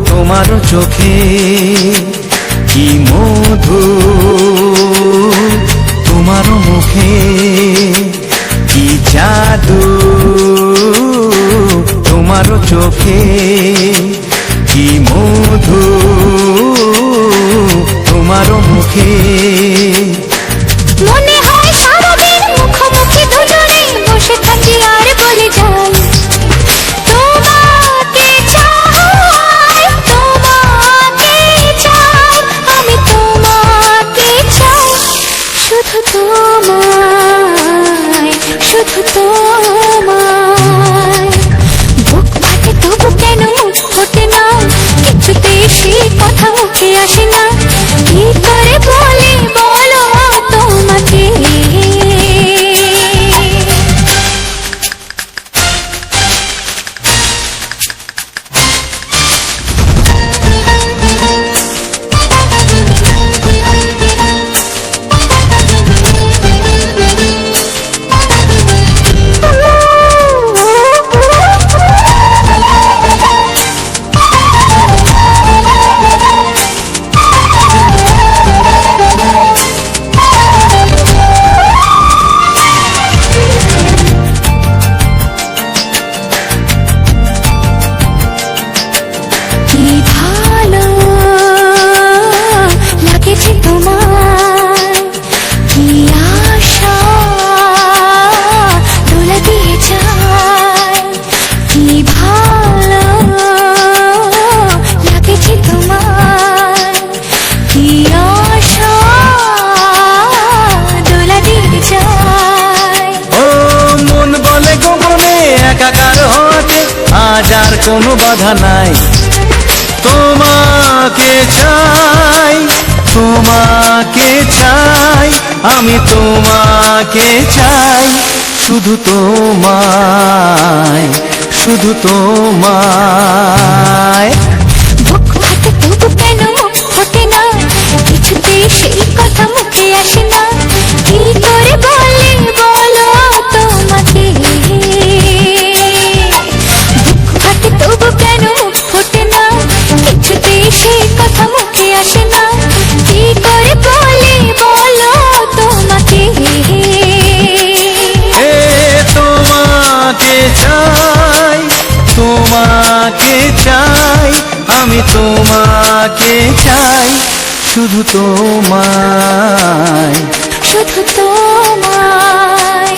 তোমার চোখে, কি মধু তোমার মুখে, কি জাদু তোমার চোখে, কি মধু তোমার মুখে। মনে হয় সারাদিন মুখোমুখি দুজনে বসে থাকি আর বলে যাই, তোমাকে চাই, তোমাকে চাই, আমি তোমাকে চাই, শুধু তোমায়, শুধু তোমায়। বুক ফাটে তবু কেন মুখ ফোটে না, কিছুতে সেই কথা মুখে আসে না, কি করে বলে বলো তোমাকে। কি ভালো লাগেছে তোমার, কি আশা দোলা দিয়ে যায়, কি ভালো লাগেছে তোমার, কি আশা দোলা দিয়ে যায়। ও মন বলে গোপনে একাকার হতে আজ আর কোনো বাধা নাই, তোমাকে চাই, তোমাকে চাই, আমি তোমাকে চাই, শুধু তোমায়, শুধু তোমায়। বুক ফাটে তবু কেন মুখ ফোটে না, কিছুতে সেই কথা মুখে আসে না, কি করে বলে বলো তোমাকে। বুক ফাটে তবু কেন মুখ ফোটে না, কিছুতে সেই কথা মুখে আসে না, কি করে বলে বলো তোমাকে। এ তোমাকে চাই, তোমাকে চাই, আমি তোমাকে চাই, শুধু তোমায়, শুধু তোমায়,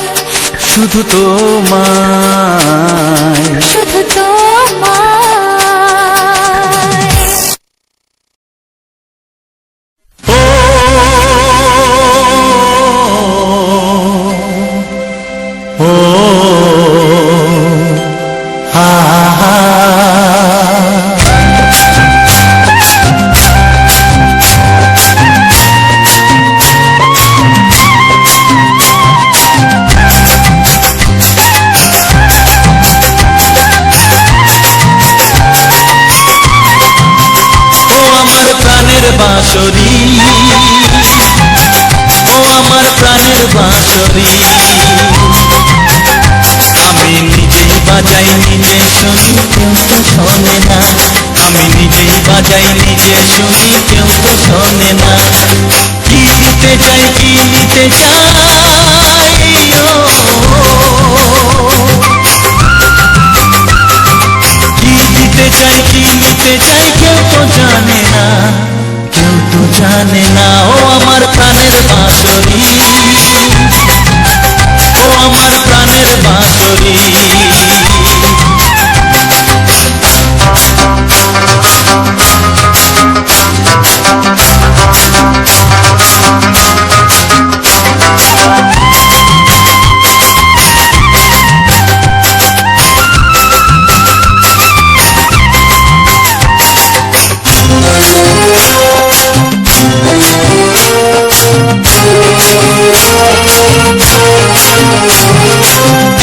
শুধু তোমায়। শুধু তোমায়। ও ও হা হা। বাঁশরি, ও আমার প্রাণের বাঁশরি, আমি নিজেই বাজাই নিজে শুনি কেউ তো শোনে না, আমি নিজেই বাজাই নিজে শুনি কেউ তো শোনে না। কি দিতে চাই, কি নিতে চাই, ও দিতে চাই কেউ তো জানে না, কেউ তো জানে না। ও আমার প্রাণের বাঁশরি, ও আমার প্রাণের বাঁশরি।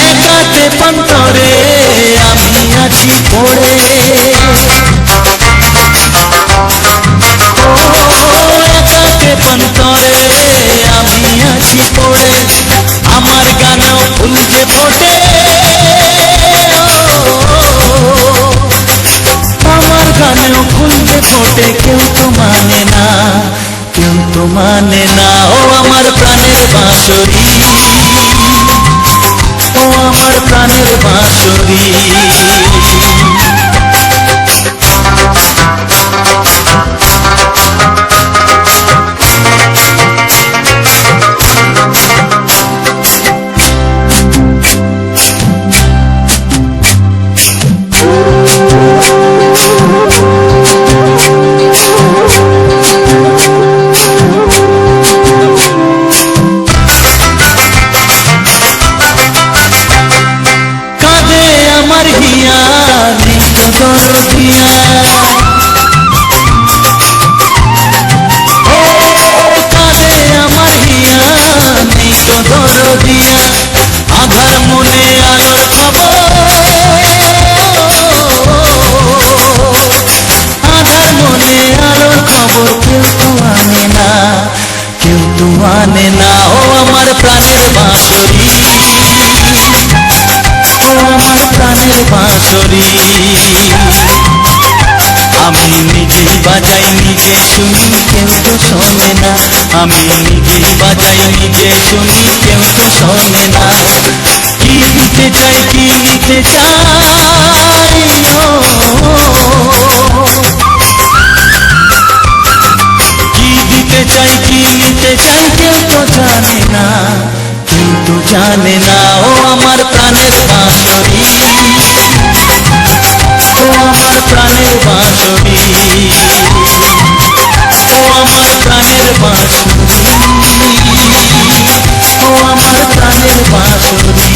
একাতে পন্তরে আমি আছি পড়ে, একাতে পন্তরে আমি আছি পড়ে। আমার গানেও ফুল যে ফোটে, আমার গানেও ফুল যে ফোটে। কেউ তো মানে না, কেউ তো মানে না। ও আমার প্রাণের বাঁশরি, ও আমার প্রাণের বাঁশরি। আধার মনে আলোর খবর, আধার মনে আলোর খবর। কেউ তো আনে না, কেউ তো আনে না। ও আমার প্রাণের বাঁশরি, ও আমার প্রাণের বাঁশরি। আমি নিজেই বাজাই নিজে শুনি, কেউ তো শোনে না। আমি নিজেই বাজাই নিজে শুনি, কেউ তো শোনে না। কি দিতে চাই, কি নিতে চাই, কি দিতে চাই, কি নিতে চাই। কেউ তো জানে না, কেউ তো জানে না। ও আমার প্রাণের বাঁশরি, ও আমার প্রাণের বাঁশরি, ও আমার প্রাণের বাঁশরি, ও আমার প্রাণের বাঁশরি।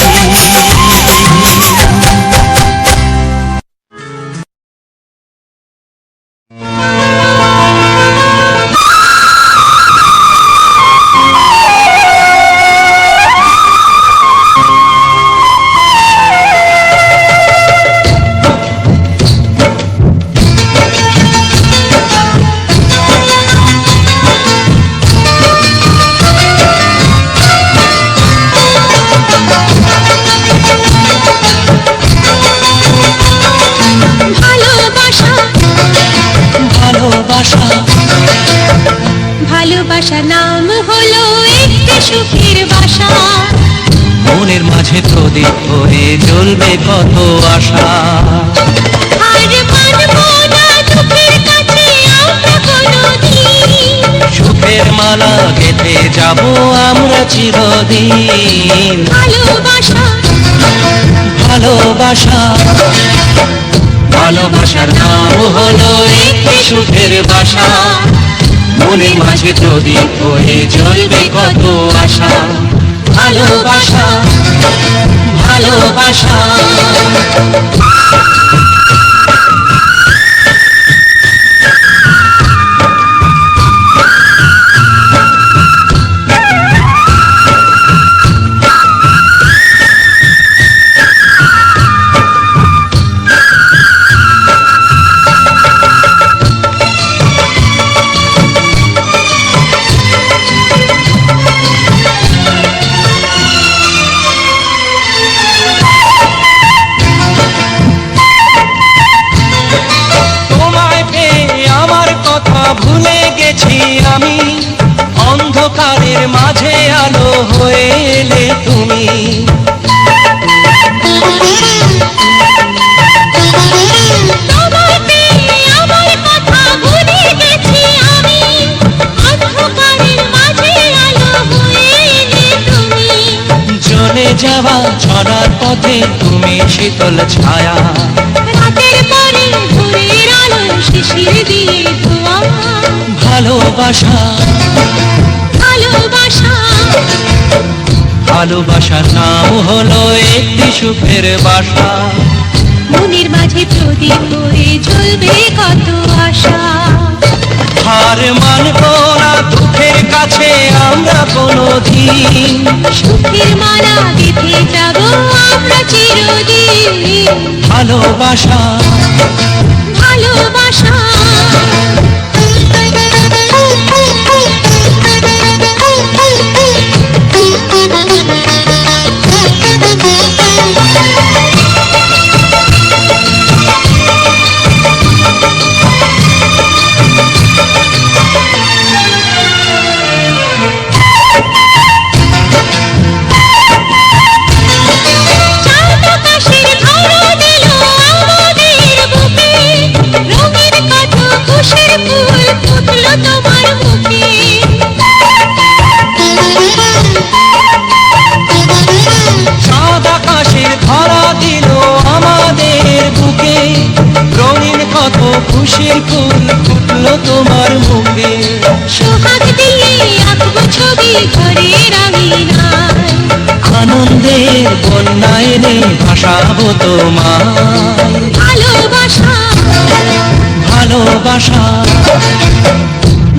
ভালোবাসা নাম হলো একটি সুখের বাসা, মনের মাঝে প্রদীপ হয়ে জ্বলবে কত আশা। আর মানবো না দুঃখের কাছে আমরা কোনোদিন, সুখের মালা গেঁথে যাব আমরা চিরদিন। ভালোবাসা, ভালোবাসা, ভালোবাসার নাম হলো একটি সুখের বাসা, মনের মাঝে প্রদীপ হয়ে জ্বলবে কত আশা। ভালোবাসা, ভালোবাসা। অন্ধকারের মাঝে আলো হয়ে এলে তুমি, তোমার পেয়ে হয়ে তুমি শীতল ছায়া, রাতের পরে ভোরের আলো শিশির দিয়ে ধোয়া। ভালোবাসা ভালোবাসা ভালোবাসার নাম হলো একটি সুখের বাসা, মনের মাঝে প্রদীপ হয়ে জ্বলবে কত আশা। হার মানবো না দুঃখের কাছে আমরা কোনোদিন, সুখের মালা গেঁথে যাব আমরা চিরদিন। ভালোবাসা ভালোবাসা চাঁদ আকাশের ধরা দিল আমাদের বুকে, রঙিন কত খুশির ফুল ফুটলো তোমার মুখে। সোহাগ দিয়ে আঁকবো ছবি ঘরের আঙিনায়, আনন্দের বন্যা এনে ভাসাবো তোমায়, ভালোবাসা ভালোবাসা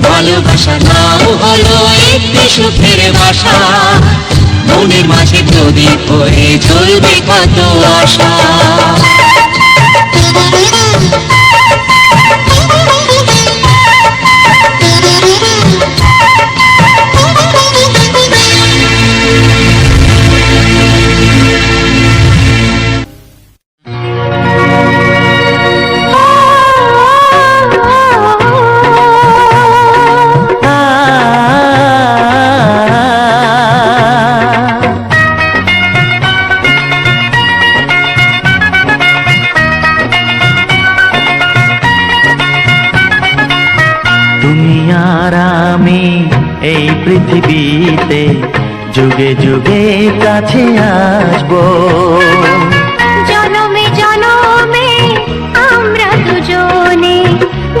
ভালোবাসার নাম হলো একটি সুখের বাসা, মনের মাঝে প্রদীপ হয়ে জ্বলবে কত আশা। তুমি আর আমি এই পৃথিবীতে যুগে যুগে কাছে আসবো, জনমে জনমে আমরা দুজনে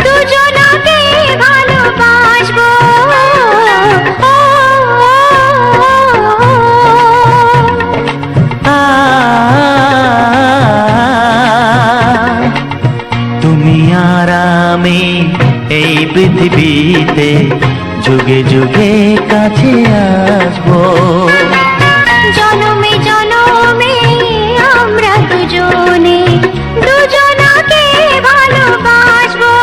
দুজনকে ভালোবাসবো। তুমি আর আমি এই পৃথিবীতে যুগে যুগে কাছে আসবো, জনমে জনমে আমরা দুজনে দুজনকে ভালোবাসবো।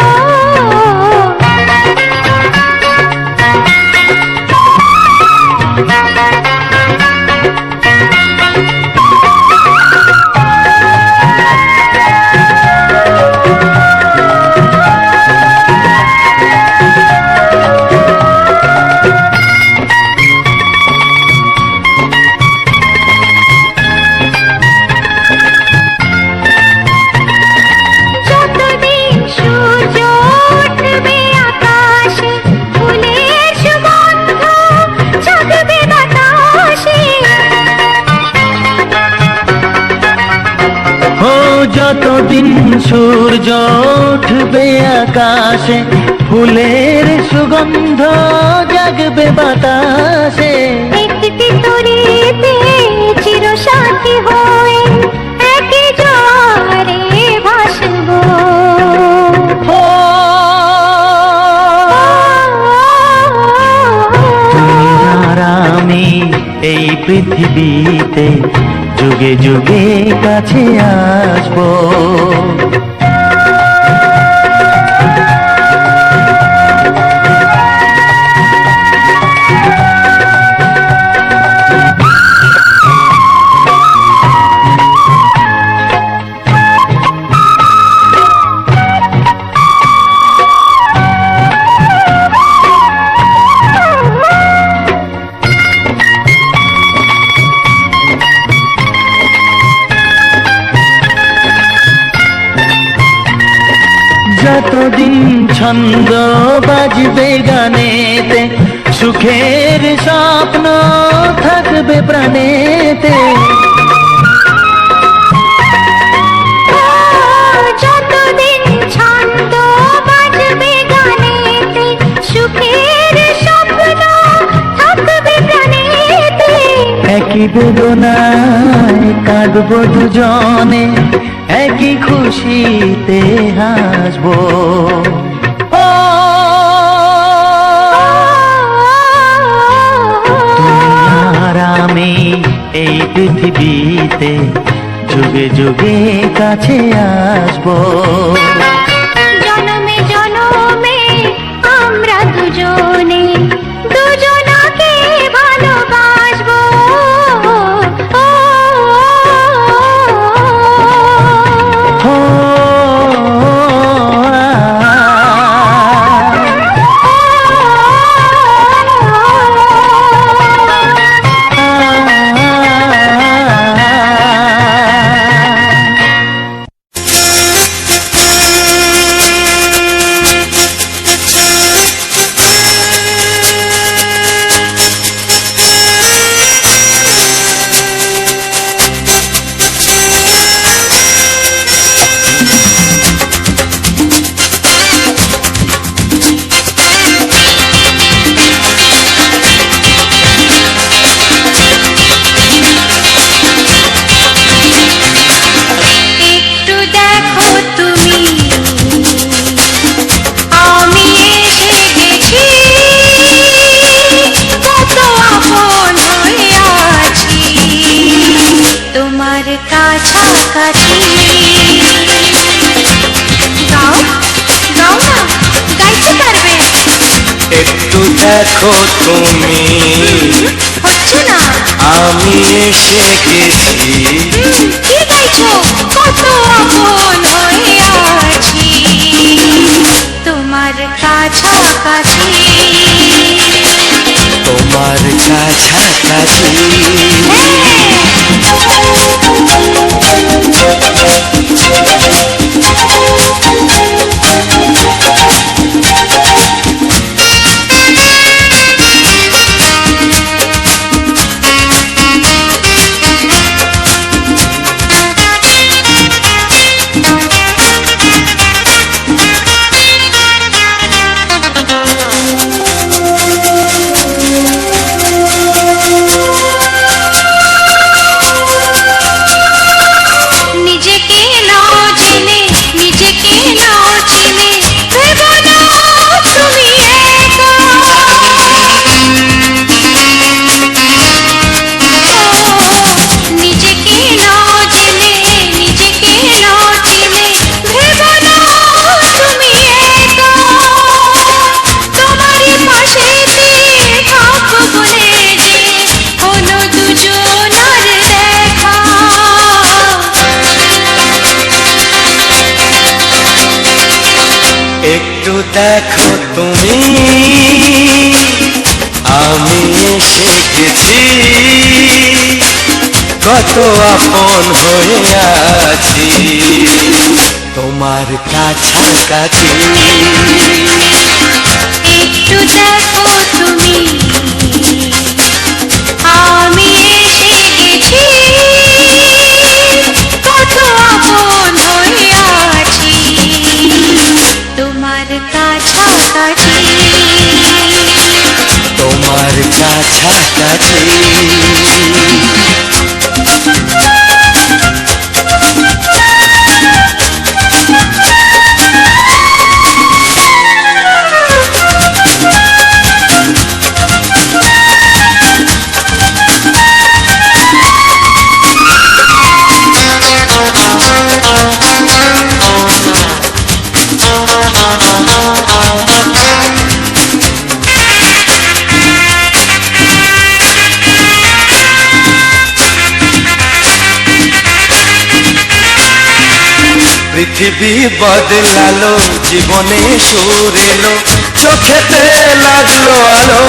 যতদিন সূর্য উঠবে আকাশে, ফুলের সুগন্ধ জাগবে বাতাসে। ও যতদিন সূর্য উঠবে আকাশে, ফুলের সুগন্ধ জাগবে বাতাসে। একটি তরিতে চিরসাথী হয়ে একই জোয়ারে ভাসবো। ও তুমি আর আমি এই পৃথিবীতে যুগে যুগে কাছে আসবো, যতদিন ছন্দ বাজবে গানেতে, সুখের স্বপ্ন থাকবে প্রাণেতে। একই বেদনায় কাঁদবো দুজনে, একই খুশিতে হাসবো। ও তুমি আর আমি এই পৃথিবীতে যুগে যুগে কাছে আসবো। জনমে জনমে আমরা দুজনে দুজনাকে ভালোবাসবো। কাছাকাছি গাও গাও না, গাইতে পারবে? একটু দেখো তুমি, হচ্ছে না। আমি এসে গেছি। কি গাইছো? কত আপন হয়ে আছি তোমার কাছাকাছি, তোমার কাছাকাছি। একটু দেখো তুমি, আমি এসে গেছি। কত আপন হয়ে আছি তোমার কাছাকাছি। একটু দেখো তুমি, আমি এসে গেছি। কত আপন হয়ে আছি তোমার কাছাকাছি, তোমার কাছাকাছি। পৃথিবী বদলালো, জীবনে সুর এলো, চোখেতে লাগলো আলো।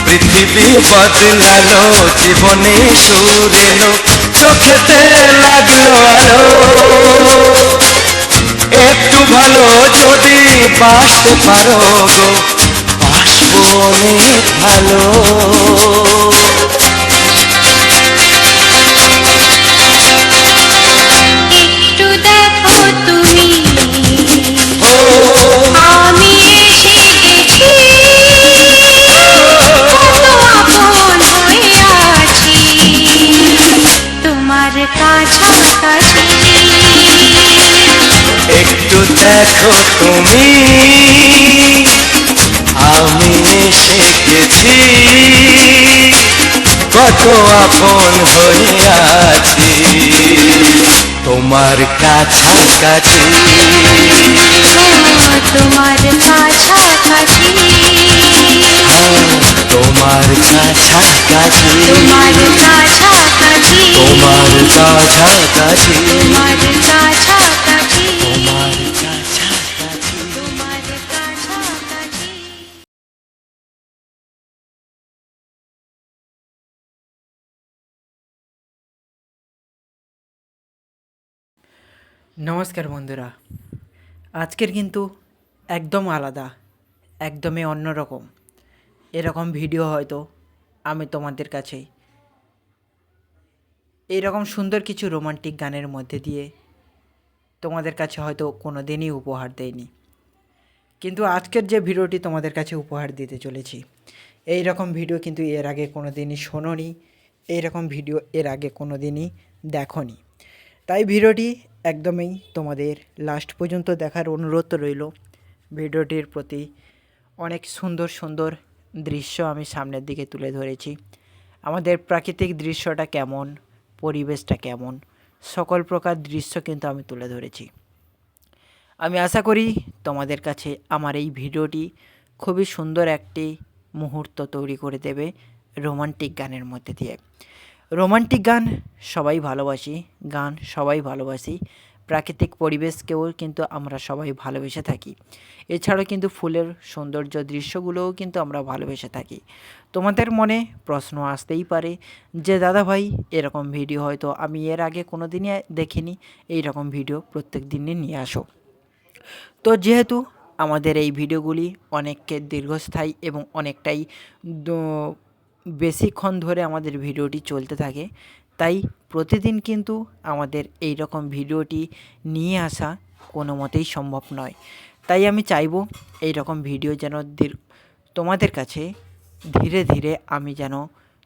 পৃথিবী বদলালো, জীবনে সুর এলো, চোখেতে লাগলো আলো। একটু ভালো যদি বাসতে পারো গো, বাসবো অনেক ভালো। একটু দেখো তুমি, আমি এসে গেছি। দেখো তুমি আমি এসে গেছি, কত আপন হইয়াছি তোমার কাছাকাছি, তোমার কাছাকাছি, তোমার কাছাকাছি, তোমার কাছাকাছি, তোমার কাছাকাছি, তোমার কাছাকাছি, তোমার কাছাকাছি। তোমার কাছাকাছি। নমস্কার বন্ধুরা, আজকের কিন্তু একদম আলাদা, একদমই অন্যরকম এরকম ভিডিও হয়তো আমি তোমাদের কাছে এইরকম সুন্দর কিছু রোমান্টিক গানের মধ্যে দিয়ে তোমাদের কাছে হয়তো কোনো দিনই উপহার দেয়নি। কিন্তু আজকের যে ভিডিওটি তোমাদের কাছে উপহার দিতে চলেছি, এই রকম ভিডিও কিন্তু এর আগে কোনো দিনই শোনোনি, এইরকম ভিডিও এর আগে কোনো দিনই দেখোনি। তাই ভিডিওটি একদমই তোমাদের লাস্ট পর্যন্ত দেখার অনুরোধ রইল। ভিডিওটির প্রতি অনেক সুন্দর সুন্দর দৃশ্য আমি সামনের দিকে তুলে ধরেছি। আমাদের প্রাকৃতিক দৃশ্যটা কেমন, পরিবেশটা কেমন, সকল প্রকার দৃশ্য কিন্তু আমি তুলে ধরেছি। আমি আশা করি তোমাদের কাছে আমার এই ভিডিওটি খুবই সুন্দর একটি মুহূর্ত তৈরি করে দেবে রোমান্টিক গানের মধ্যে দিয়ে। রোমান্টিক গান সবাই ভালোবাসি, গান সবাই ভালোবাসি, প্রাকৃতিক পরিবেশকেও কিন্তু আমরা সবাই ভালোবেসে থাকি। এছাড়াও কিন্তু ফুলের সৌন্দর্য দৃশ্যগুলোও কিন্তু আমরা ভালোবেসে থাকি। তোমাদের মনে প্রশ্ন আসতেই পারে যে দাদা ভাই এরকম ভিডিও হয়তো আমি এর আগে কোনো দিনই দেখিনি, এই রকম ভিডিও প্রত্যেক দিনই নিয়ে আসো। তো যেহেতু আমাদের এই ভিডিওগুলি অনেককে দীর্ঘস্থায়ী এবং অনেকটাই বেশিক্ষণ ধরে আমাদের ভিডিওটি চলতে থাকে, তাই প্রতিদিন কিন্তু আমাদের এই রকম ভিডিওটি নিয়ে আসা কোনো মতেই সম্ভব নয়। তাই আমি চাইবো এই রকম ভিডিও যেন তোমাদের কাছে ধীরে ধীরে আমি যেন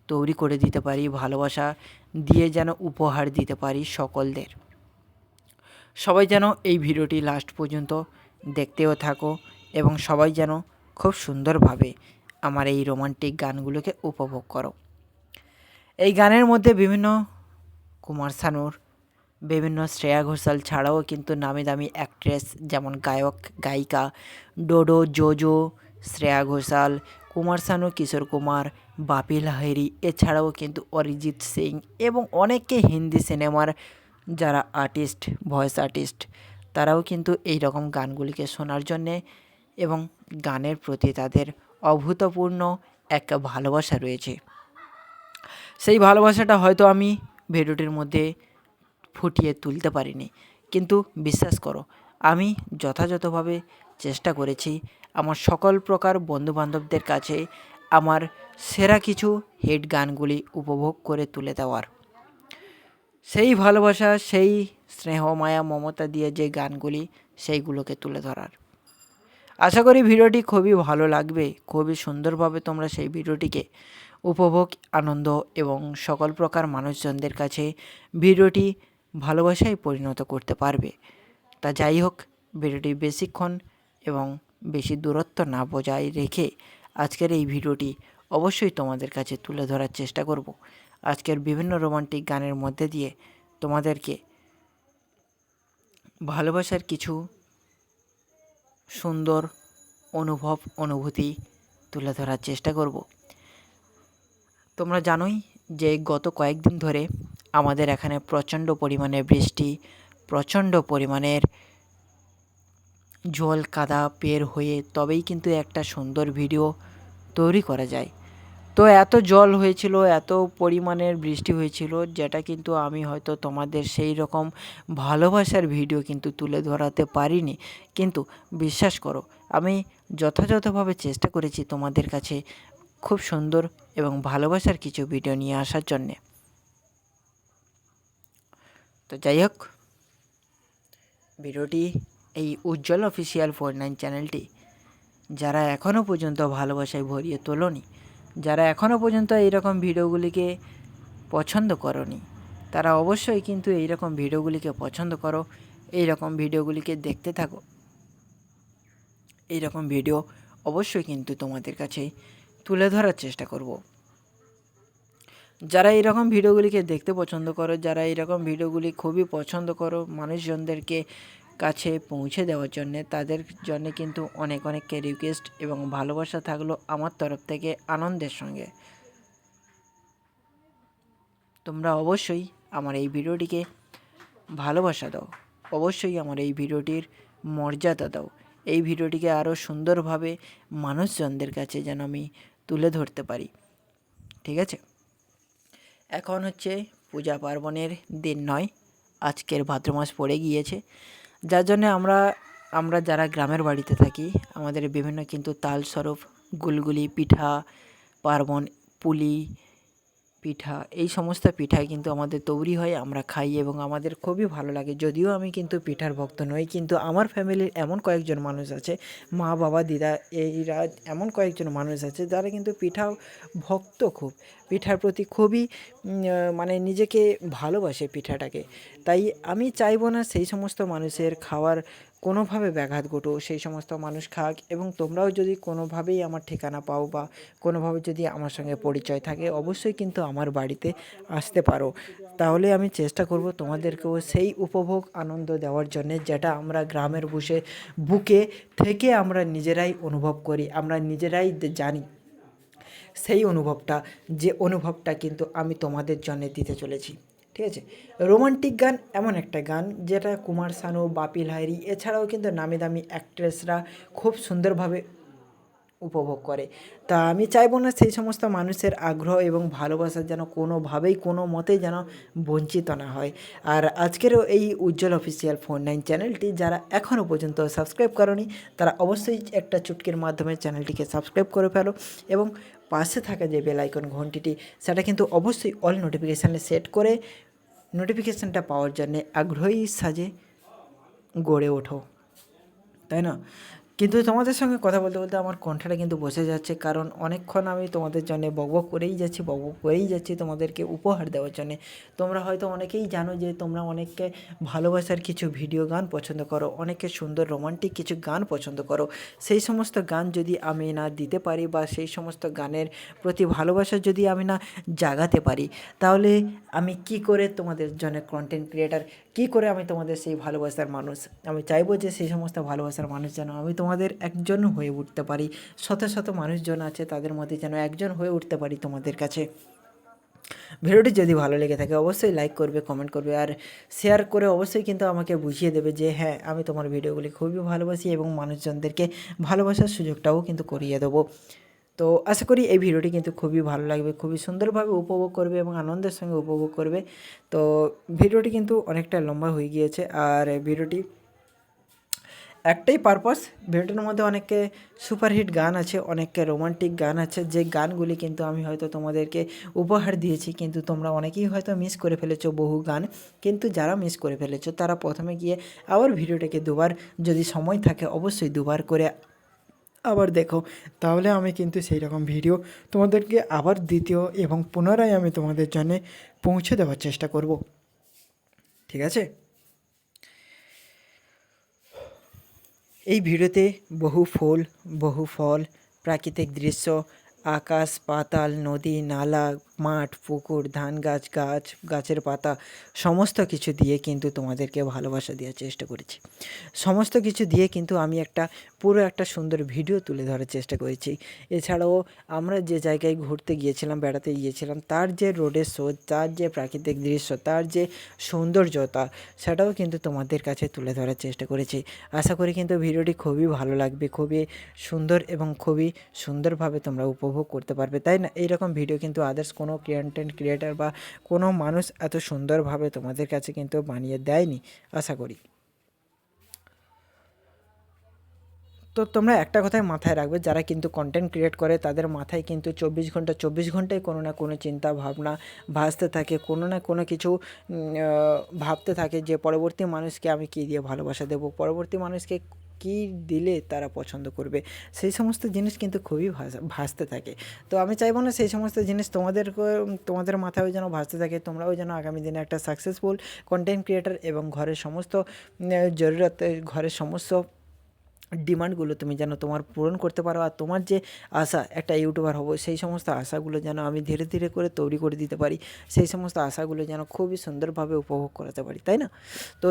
তৈরি করে দিতে পারি, ভালোবাসা দিয়ে যেন উপহার দিতে পারি সকলদের। সবাই যেন এই ভিডিওটি লাস্ট পর্যন্ত দেখতেও থাকো এবং সবাই যেন খুব সুন্দরভাবে আমার এই রোমান্টিক গানগুলোকে উপভোগ করো। এই গানের মধ্যে বিভিন্ন কুমার শানুর, বিভিন্ন শ্রেয়া ঘোষাল ছাড়াও কিন্তু নামি দামি অ্যাক্ট্রেস যেমন গায়ক গায়িকা ডোডো, জোজো, শ্রেয়া ঘোষাল, কুমার শানু, কিশোর কুমার, বাপি লাহিড়ী, এছাড়াও কিন্তু অরিজিৎ সিং এবং অনেকে হিন্দি সিনেমার যারা আর্টিস্ট, ভয়েস আর্টিস্ট, তারাও কিন্তু এই রকম গানগুলিকে শোনার জন্যে এবং গানের প্রতি তাদের অভূতপূর্ণ এক ভালোবাসা রয়েছে। সেই ভালোবাসাটা হয়তো আমি ভিডিওটির মধ্যে ফুটিয়ে তুলতে পারিনি, কিন্তু বিশ্বাস করো আমি যথাযথভাবে চেষ্টা করেছি আমার সকল প্রকার বন্ধুবান্ধবদের কাছে আমার সেরা কিছু হিট গানগুলি উপভোগ করে তুলে দেওয়ার। সেই ভালোবাসা, সেই স্নেহ, মায়া, মমতা দিয়ে যে গানগুলি, সেইগুলোকে তুলে ধরার। আশা করি ভিডিওটি খুবই ভালো লাগবে, খুবই সুন্দরভাবে তোমরা সেই ভিডিওটিকে উপভোগ, আনন্দ এবং সকল প্রকার মানুষজনদের কাছে ভিডিওটি ভালোবাসায় পরিণত করতে পারবে। তা যাই হোক, ভিডিওটি বেশিক্ষণ এবং বেশি দূরত্ব না বজায় রেখে আজকের এই ভিডিওটি অবশ্যই তোমাদের কাছে তুলে ধরার চেষ্টা করব। আজকের বিভিন্ন রোমান্টিক গানের মধ্যে দিয়ে তোমাদেরকে ভালোবাসার কিছু সুন্দর অনুভব, অনুভূতি তুলে ধরার চেষ্টা করব। তোমরা জানোই যে গত কয়েকদিন ধরে আমাদের এখানে প্রচণ্ড পরিমাণে বৃষ্টি, প্রচণ্ড পরিমাণের জল কাদা পের হয়ে তবেই কিন্তু একটা সুন্দর ভিডিও তৈরি করা যায়। তো এত জল হয়েছিল, এত পরিমাণের বৃষ্টি হয়েছিল, যেটা কিন্তু আমি হয়তো তোমাদের সেই রকম ভালোবাসার ভিডিও কিন্তু তুলে ধরাতে পারিনি। কিন্তু বিশ্বাস করো আমি যথাযথভাবে চেষ্টা করেছি তোমাদের কাছে খুব সুন্দর এবং ভালোবাসার কিছু ভিডিও নিয়ে আসার জন্যে। তো যাই হোক, ভিডিওটি এই উজ্জ্বল অফিসিয়াল 49 চ্যানেলটি যারা এখনও পর্যন্ত ভালোবাসায় ভরিয়ে তোলোনি, যারা এখনও পর্যন্ত এইরকম ভিডিওগুলিকে পছন্দ করনি, তারা অবশ্যই কিন্তু এইরকম ভিডিওগুলিকে পছন্দ করো, এইরকম ভিডিওগুলিকে দেখতে থাকো এইরকম ভিডিও অবশ্যই কিন্তু তোমাদের কাছে তুলে ধরার চেষ্টা করব। যারা এরকম ভিডিওগুলিকে দেখতে পছন্দ করো, যারা এরকম ভিডিওগুলি খুবই পছন্দ করো মানুষজনদেরকে কাছে পৌঁছে দেওয়ার জন্যে, তাদের জন্যে কিন্তু অনেক অনেককে রিকোয়েস্ট এবং ভালোবাসা থাকলো আমার তরফ থেকে আনন্দের সঙ্গে। তোমরা অবশ্যই আমার এই ভিডিওটিকে ভালোবাসা দাও, অবশ্যই আমার এই ভিডিওটির মর্যাদা দাও, এই ভিডিওটিকে আরও সুন্দরভাবে মানুষজনদের কাছে যেন আমি তুলে ধরতে পারি। ঠিক আছে, এখন হচ্ছে পূজা পার্বণের দিন নয়, আজকের ভাদ্র মাস পড়ে গিয়েছে, যার জন্যে আমরা যারা গ্রামের বাড়িতে থাকি আমাদের বিভিন্ন কিন্তু তাল স্বরূপ গুলগুলি পিঠা পার্বণ পুলি পিঠা এই সমস্ত পিঠা কিন্তু আমাদের তৈরি হয়, আমরা খাই এবং আমাদের খুবই ভালো লাগে। যদিও আমি কিন্তু পিঠার ভক্ত নই, কিন্তু আমার ফ্যামিলির এমন কয়েকজন মানুষ আছে, মা বাবা দিদা এইরা এমন কয়েকজন মানুষ আছে যারা কিন্তু পিঠাও ভক্ত, খুব পিঠার প্রতি খুবই মানে নিজেকে ভালোবাসে পিঠাটাকে। তাই আমি চাইবো না সেই সমস্ত মানুষের খাওয়ার কোনোভাবে ব্যাঘাত ঘটুক, সেই সমস্ত মানুষ খাক। এবং তোমরাও যদি কোনোভাবেই আমার ঠিকানা পাও বা কোনোভাবে যদি আমার সঙ্গে পরিচয় থাকে, অবশ্যই কিন্তু আমার বাড়িতে আসতে পারো। তাহলে আমি চেষ্টা করব তোমাদেরকেও সেই উপভোগ আনন্দ দেওয়ার জন্যে, যেটা আমরা গ্রামের বুকে থেকে আমরা নিজেরাই অনুভব করি, আমরা নিজেরাই জানি সেই অনুভবটা, যে অনুভবটা কিন্তু আমি তোমাদের জন্য দিতে চলেছি। ঠিক আছে, রোমান্টিক গান এমন একটা গান যেটা কুমার শানু, বাপি লাহিড়ী এছাড়াও কিন্তু নামি দামি অ্যাক্ট্রেসরা খুব সুন্দরভাবে উপভোগ করে। তা আমি চাইবো না সেই সমস্ত মানুষের আগ্রহ এবং ভালোবাসা যেন কোনোভাবেই কোনো মতেই যেন বঞ্চিত না হয়। আর আজকেরও এই উজ্জ্বল অফিসিয়াল 49 চ্যানেলটি যারা এখনও পর্যন্ত সাবস্ক্রাইব করনি, তারা অবশ্যই একটা চুটকির মাধ্যমে চ্যানেলটিকে সাবস্ক্রাইব করে ফেলো এবং পাশে থাকা যে বেল আইকন ঘন্টিটি, সেটা কিন্তু অবশ্যই অল নোটিফিকেশানে সেট করে নোটিফিকেশানটা পাওয়ার জন্যে আগ্রহী সাজে গড়ে ওঠো, তাই না? কিন্তু তোমাদের সঙ্গে কথা বলতে বলতে আমার কণ্ঠটা কিন্তু বসে যাচ্ছে, কারণ অনেকক্ষণ আমি তোমাদের জন্য বকবক করেই যাচ্ছি তোমাদেরকে উপহার দেওয়ার জন্যে। তোমরা হয়তো অনেকেই জানো যে তোমরা অনেককে ভালোবাসার কিছু ভিডিও গান পছন্দ করো, অনেকে সুন্দর রোমান্টিক কিছু গান পছন্দ করো। সেই সমস্ত গান যদি আমি না দিতে পারি বা সেই সমস্ত গানের প্রতি ভালোবাসা যদি আমি না জাগাতে পারি, তাহলে আমি কি করে তোমাদের জন্য কন্টেন্ট ক্রিয়েটার, কি করে আমি তোমাদের সেই ভালোবাসার মানুষ? আমি চাইবো যে সেই সমস্ত ভালোবাসার মানুষ যেন আমি তোমাদের একজন হয়ে উঠতে পারি, শত শত মানুষজন আছে তাদের মধ্যে যেন একজন হয়ে উঠতে পারি তোমাদের কাছে। ভিডিওটি যদি ভালো লেগে থাকে অবশ্যই লাইক করবে, কমেন্ট করবে আর শেয়ার করে অবশ্যই কিন্তু আমাকে বুঝিয়ে দেবে যে হ্যাঁ, আমি তোমার ভিডিওগুলি খুবই ভালোবাসি এবং মানুষজনদেরকে ভালোবাসার সুযোগটাও কিন্তু করিয়ে দেবো। তো আশা করি এই ভিডিওটি কিন্তু খুবই ভালো লাগবে, খুবই সুন্দরভাবে উপভোগ করবে এবং আনন্দের সঙ্গে উপভোগ করবে। তো ভিডিওটি কিন্তু অনেকটা লম্বা হয়ে গিয়েছে, আর ভিডিওটি একটাই পারপাস, ভিডিওটির মধ্যে অনেকে সুপারহিট গান আছে, অনেকে রোমান্টিক গান আছে, যে গানগুলি কিন্তু আমি হয়তো তোমাদেরকে উপহার দিয়েছি, কিন্তু তোমরা অনেকেই হয়তো মিস করে ফেলেছো বহু গান। কিন্তু যারা মিস করে ফেলেছো তারা প্রথমে গিয়ে আবার ভিডিওটাকে দুবার, যদি সময় থাকে অবশ্যই দুবার করে আবার দেখো, তাহলে আমি কিন্তু সেই রকম ভিডিও তোমাদেরকে আবার দ্বিতীয় এবং পুনরায় আমি তোমাদের জন্য পৌঁছে দেওয়ার চেষ্টা করব। ঠিক আছে, এই ভিডিওতে বহু ফুল, বহু ফল, প্রাকৃতিক দৃশ্য, আকাশ পাতাল, নদী নালা, মাঠ পুকুর, ধান গাছ, গাছের পাতা, সমস্ত কিছু দিয়ে কিন্তু তোমাদেরকে ভালোবাসা দেওয়ার চেষ্টা করেছি। সমস্ত কিছু দিয়ে কিন্তু আমি পুরো একটা সুন্দর ভিডিও তুলে ধরার চেষ্টা করেছি। এছাড়াও আমরা যে জায়গায় ঘুরতে গিয়েছিলাম, বেড়াতে গিয়েছিলাম, তার যে রোডের শো, তার যে প্রাকৃতিক দৃশ্য, তার যে সৌন্দর্যতা, সেটাও কিন্তু তোমাদের কাছে তুলে ধরার চেষ্টা করেছি। আশা করি কিন্তু ভিডিওটি খুবই ভালো লাগবে, খুবই সুন্দর এবং খুবই সুন্দরভাবে তোমরা উপভোগ করতে পারবে, তাই না? এইরকম ভিডিও কিন্তু আদার্স কোনো কন্টেন্ট ক্রিয়েটার বা কোনো মানুষ এত সুন্দরভাবে তোমাদের কাছে কিন্তু বানিয়ে দেয়নি আশা করি। তো তোমরা একটা কথাই মাথায় রাখবে, যারা কিন্তু কন্টেন্ট ক্রিয়েট করে তাদের মাথায় কিন্তু 24 ঘন্টায় কোনো না কোনো চিন্তা ভাবনা ভাসতে থাকে, কোনো না কোনো কিছু ভাবতে থাকে যে পরবর্তী মানুষকে আমি কী দিয়ে ভালোবাসা দেবো, পরবর্তী মানুষকে কী দিলে তারা পছন্দ করবে, সেই সমস্ত জিনিস কিন্তু খুবই ভাসতে থাকে। তো আমি চাইবো না সেই সমস্ত জিনিস তোমাদের মাথায়ও যেন ভাসতে থাকে, তোমরাও যেন আগামী দিনে একটা সাকসেসফুল কন্টেন্ট ক্রিয়েটার এবং ঘরের সমস্ত জরুরত, ঘরের সমস্ত ডিমান্ডগুলো তুমি যেন তোমার পূরণ করতে পারো, আর তোমার যে আশা একটা ইউটিউবার হবো সেই সমস্ত আশাগুলো যেন আমি ধীরে ধীরে করে তৈরি করে দিতে পারি, সেই সমস্ত আশাগুলো যেন খুবই সুন্দরভাবে উপভোগ করাতে পারি, তাই না? তো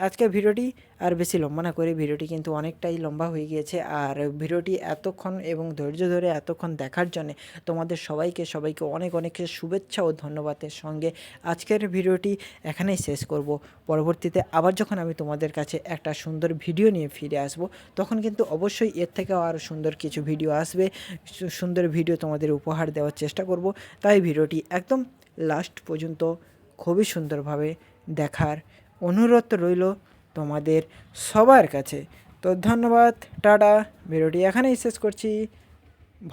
আজকের ভিডিওটি আর বেশি লম্বা না করে, ভিডিওটি কিন্তু অনেকটাই লম্বা হয়ে গিয়েছে, আর ভিডিওটি এতক্ষণ এবং ধৈর্য ধরে এতক্ষণ দেখার জন্যে তোমাদের সবাইকে অনেক অনেক শুভেচ্ছা ও ধন্যবাদের সঙ্গে আজকের ভিডিওটি এখানেই শেষ করব। পরবর্তীতে আবার যখন আমি তোমাদের কাছে একটা সুন্দর ভিডিও নিয়ে ফিরে আসব, তখন কিন্তু অবশ্যই এর থেকেও আরও সুন্দর কিছু ভিডিও আসবে, সুন্দর ভিডিও তোমাদের উপহার দেওয়ার চেষ্টা করব। তাই ভিডিওটি একদম লাস্ট পর্যন্ত খুবই সুন্দরভাবে দেখার অনুরোধ রইল তোমাদের সবার কাছে। তো ধন্যবাদ, টাটা। ভিডিওটি এখানেই শেষ করছি।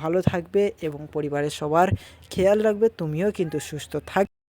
ভালো থাকবে এবং পরিবারের সবার খেয়াল রাখবে, তুমিও কিন্তু সুস্থ থাকবে।